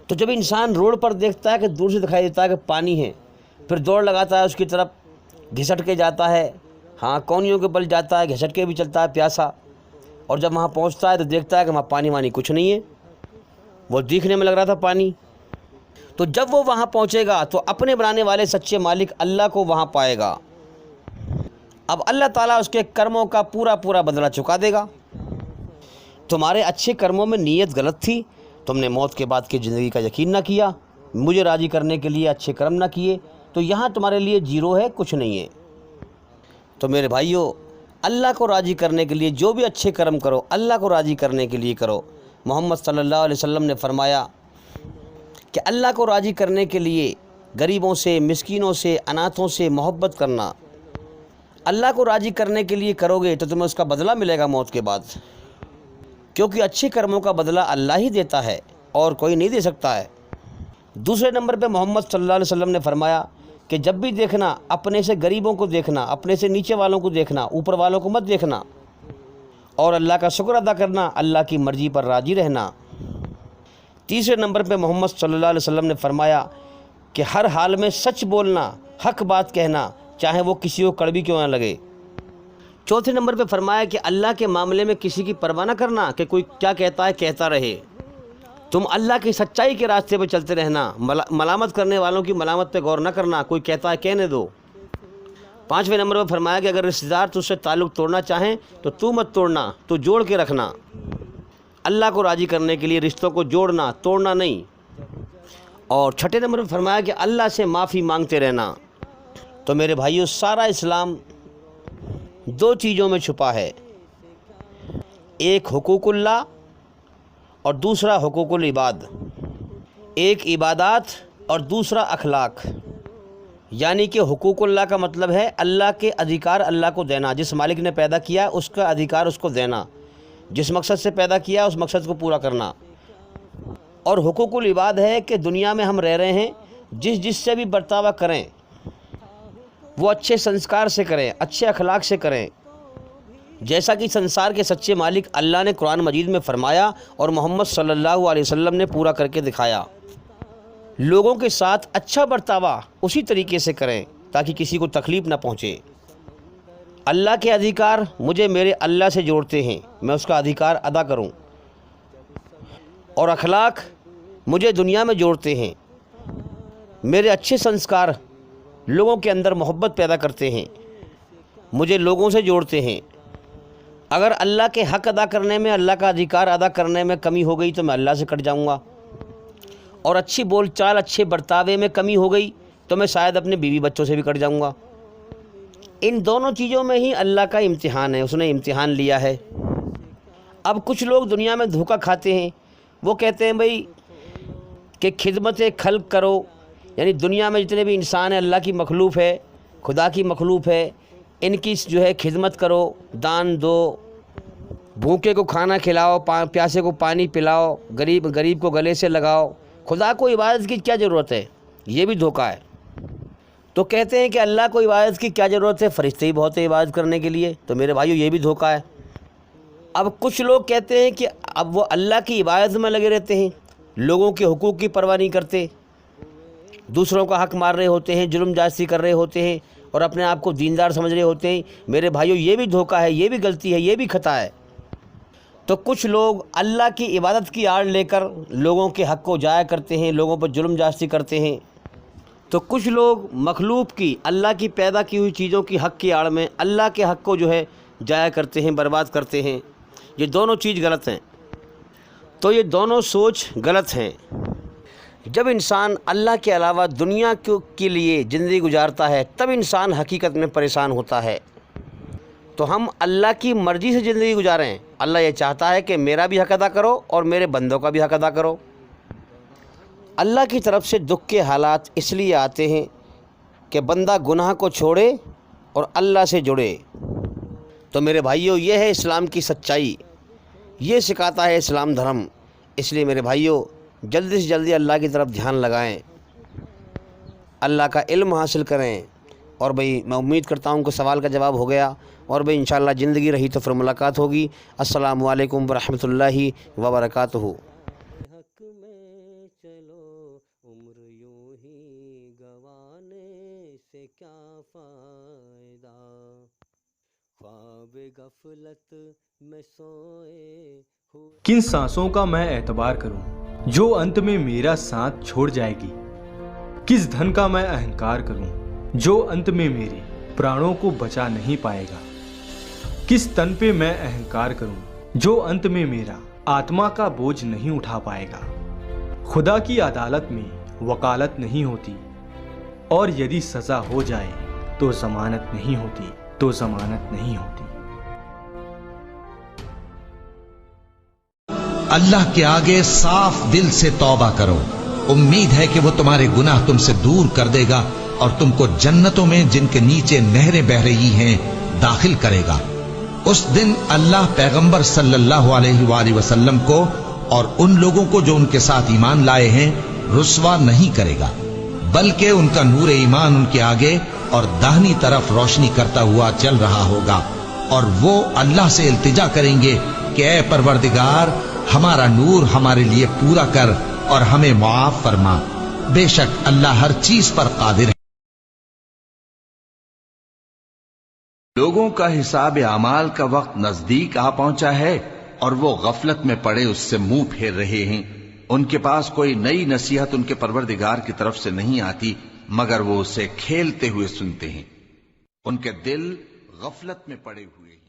تو جب انسان روڈ پر دیکھتا ہے کہ دور سے دکھائی دیتا ہے کہ پانی ہے، پھر دوڑ لگاتا ہے اس کی طرف، گھسٹ کے جاتا ہے، ہاں کونیوں کے بل جاتا ہے، گھسٹ کے بھی چلتا ہے پیاسا، اور جب وہاں پہنچتا ہے تو دیکھتا ہے کہ وہاں پانی وانی کچھ نہیں ہے، وہ دیکھنے میں لگ رہا تھا پانی۔ تو جب وہ وہاں پہنچے گا تو اپنے بنانے والے سچے مالک اللہ کو وہاں پائے گا۔ اب اللہ تعالیٰ اس کے کرموں کا پورا پورا بدلہ چکا دے گا۔ تمہارے اچھے کرموں میں نیت غلط تھی، تم نے موت کے بعد کی زندگی کا یقین نہ کیا، مجھے راضی کرنے کے لیے اچھے کرم نہ کیے، تو یہاں تمہارے لیے زیرو ہے، کچھ نہیں ہے۔ تو میرے بھائیوں، اللہ کو راضی کرنے کے لیے جو بھی اچھے کرم کرو، اللہ کو راضی کرنے کے لیے کرو۔ محمد صلی اللہ علیہ وسلم نے فرمایا کہ اللہ کو راضی کرنے کے لیے غریبوں سے، مسکینوں سے، اناتھوں سے محبت کرنا، اللہ کو راضی کرنے کے لیے کرو گے تو تمہیں اس کا بدلہ ملے گا موت کے بعد، کیونکہ اچھے کرموں کا بدلہ اللہ ہی دیتا ہے اور کوئی نہیں دے سکتا ہے۔ دوسرے نمبر پہ محمد صلی اللہ علیہ وسلم نے فرمایا کہ جب بھی دیکھنا اپنے سے غریبوں کو دیکھنا، اپنے سے نیچے والوں کو دیکھنا، اوپر والوں کو مت دیکھنا، اور اللہ کا شکر ادا کرنا، اللہ کی مرضی پر راضی رہنا۔ تیسرے نمبر پہ محمد صلی اللہ علیہ وسلم نے فرمایا کہ ہر حال میں سچ بولنا، حق بات کہنا، چاہے وہ کسی کو کڑوی کیوں نہ لگے۔ چوتھے نمبر پہ فرمایا کہ اللہ کے معاملے میں کسی کی پرواہ نہ کرنا کہ کوئی کیا کہتا ہے کہتا رہے، تم اللہ کی سچائی کے راستے پہ چلتے رہنا، ملامت کرنے والوں کی ملامت پہ غور نہ کرنا، کوئی کہتا ہے کہنے دو۔ پانچویں نمبر پہ فرمایا کہ اگر رشتہ دار تجھ سے تعلق توڑنا چاہیں تو تو مت توڑنا، تو جوڑ کے رکھنا۔ اللہ کو راضی کرنے کے لیے رشتوں کو جوڑنا، توڑنا نہیں۔ اور چھٹے نمبر پہ فرمایا کہ اللہ سے معافی مانگتے رہنا۔ تو میرے بھائیوں، سارا اسلام دو چیزوں میں چھپا ہے، ایک حقوق اللہ اور دوسرا حقوق العباد، ایک عبادات اور دوسرا اخلاق۔ یعنی کہ حقوق اللہ کا مطلب ہے اللہ کے ادھیکار اللہ کو دینا، جس مالک نے پیدا کیا اس کا ادھیکار اس کو دینا، جس مقصد سے پیدا کیا اس مقصد کو پورا کرنا۔ اور حقوق العباد ہے کہ دنیا میں ہم رہ رہے ہیں، جس سے بھی برتاوا کریں وہ اچھے سنسکار سے کریں، اچھے اخلاق سے کریں، جیسا کہ سنسار کے سچے مالک اللہ نے قرآن مجید میں فرمایا اور محمد صلی اللہ علیہ وسلم نے پورا کر کے دکھایا۔ لوگوں کے ساتھ اچھا برتاوا اسی طریقے سے کریں تاکہ کسی کو تکلیف نہ پہنچے۔ اللہ کے ادھیکار مجھے میرے اللہ سے جوڑتے ہیں، میں اس کا ادھیکار ادا کروں، اور اخلاق مجھے دنیا میں جوڑتے ہیں، میرے اچھے سنسکار لوگوں کے اندر محبت پیدا کرتے ہیں، مجھے لوگوں سے جوڑتے ہیں۔ اگر اللہ کے حق ادا کرنے میں، اللہ کا ادھیکار ادا کرنے میں کمی ہو گئی تو میں اللہ سے کٹ جاؤں گا، اور اچھی بول چال، اچھے برتاوے میں کمی ہو گئی تو میں شاید اپنے بیوی بچوں سے بھی کٹ جاؤں گا۔ ان دونوں چیزوں میں ہی اللہ کا امتحان ہے، اس نے امتحان لیا ہے۔ اب کچھ لوگ دنیا میں دھوکہ کھاتے ہیں، وہ کہتے ہیں بھائی کہ خدمت خلق کرو، یعنی دنیا میں جتنے بھی انسان ہیں، اللہ کی مخلوق ہے، خدا کی مخلوق ہے، ان کی جو ہے خدمت کرو، دان دو، بھوکے کو کھانا کھلاؤ، پیاسے کو پانی پلاؤ، غریب کو گلے سے لگاؤ۔ خدا کو عبادت کی کیا ضرورت ہے؟ یہ بھی دھوکہ ہے۔ تو کہتے ہیں کہ اللہ کو عبادت کی کیا ضرورت ہے، فرشتے ہی بہت ہے عبادت کرنے کے لیے۔ تو میرے بھائیو، یہ بھی دھوکہ ہے۔ اب کچھ لوگ کہتے ہیں کہ اب وہ اللہ کی عبادت میں لگے رہتے ہیں، لوگوں کے حقوق کی پرواہ نہیں کرتے، دوسروں کا حق مار رہے ہوتے ہیں، ظلم جاستی کر رہے ہوتے ہیں، اور اپنے آپ کو دیندار سمجھ رہے ہوتے ہیں۔ میرے بھائیو، یہ بھی دھوکہ ہے، یہ بھی غلطی ہے، یہ بھی خطا ہے۔ تو کچھ لوگ اللہ کی عبادت کی آڑ لے کر لوگوں کے حق کو ضائع کرتے ہیں، لوگوں پر ظلم جاستی کرتے ہیں۔ تو کچھ لوگ مخلوق کی، اللہ کی پیدا کی ہوئی چیزوں کی حق کی آڑ میں اللہ کے حق کو جو ہے ضائع کرتے ہیں، برباد کرتے ہیں۔ یہ دونوں چیز غلط ہیں۔ تو یہ دونوں سوچ غلط ہیں۔ جب انسان اللہ کے علاوہ دنیا کے لیے زندگی گزارتا ہے تب انسان حقیقت میں پریشان ہوتا ہے۔ تو ہم اللہ کی مرضی سے زندگی گزاریں۔ اللہ یہ چاہتا ہے کہ میرا بھی حق ادا کرو اور میرے بندوں کا بھی حق ادا کرو۔ اللہ کی طرف سے دکھ کے حالات اس لیے آتے ہیں کہ بندہ گناہ کو چھوڑے اور اللہ سے جڑے۔ تو میرے بھائیوں، یہ ہے اسلام کی سچائی، یہ سکھاتا ہے اسلام دھرم۔ اس لیے میرے بھائیوں، جلدی سے جلدی اللہ کی طرف دھیان لگائیں، اللہ کا علم حاصل کریں۔ اور بھئی میں امید کرتا ہوں کہ سوال کا جواب ہو گیا، اور بھئی انشاءاللہ زندگی رہی تو پھر ملاقات ہوگی۔ السلام علیکم ورحمۃ اللہ وبرکاتہ۔ کن سانسوں کا میں اعتبار کروں جو انت میں میرا ساتھ چھوڑ جائے گی؟ کس دھن کا میں اہنکار کروں جو انت میں میرے پرانوں کو بچا نہیں پائے گا؟ کس تن پہ میں اہنکار کروں جو انت میں میرا آتما کا بوجھ نہیں اٹھا پائے گا؟ خدا کی عدالت میں وکالت نہیں ہوتی، اور یدی سزا ہو جائے تو ضمانت نہیں ہوتی، تو ضمانت نہیں ہوتی۔ اللہ کے آگے صاف دل سے توبہ کرو، امید ہے کہ وہ تمہارے گناہ تم سے دور کر دے گا اور تم کو جنتوں میں جن کے نیچے نہریں بہہ رہی ہیں داخل کرے گا۔ اس دن اللہ پیغمبر صلی اللہ علیہ وآلہ وسلم کو اور ان لوگوں کو جو ان کے ساتھ ایمان لائے ہیں رسوا نہیں کرے گا، بلکہ ان کا نور ایمان ان کے آگے اور داہنی طرف روشنی کرتا ہوا چل رہا ہوگا، اور وہ اللہ سے التجا کریں گے کہ اے پروردگار ہمارا نور ہمارے لیے پورا کر اور ہمیں معاف فرما، بے شک اللہ ہر چیز پر قادر ہے۔ لوگوں کا حساب اعمال کا وقت نزدیک آ پہنچا ہے اور وہ غفلت میں پڑے اس سے منہ پھیر رہے ہیں۔ ان کے پاس کوئی نئی نصیحت ان کے پروردگار کی طرف سے نہیں آتی مگر وہ اسے کھیلتے ہوئے سنتے ہیں، ان کے دل غفلت میں پڑے ہوئے ہیں۔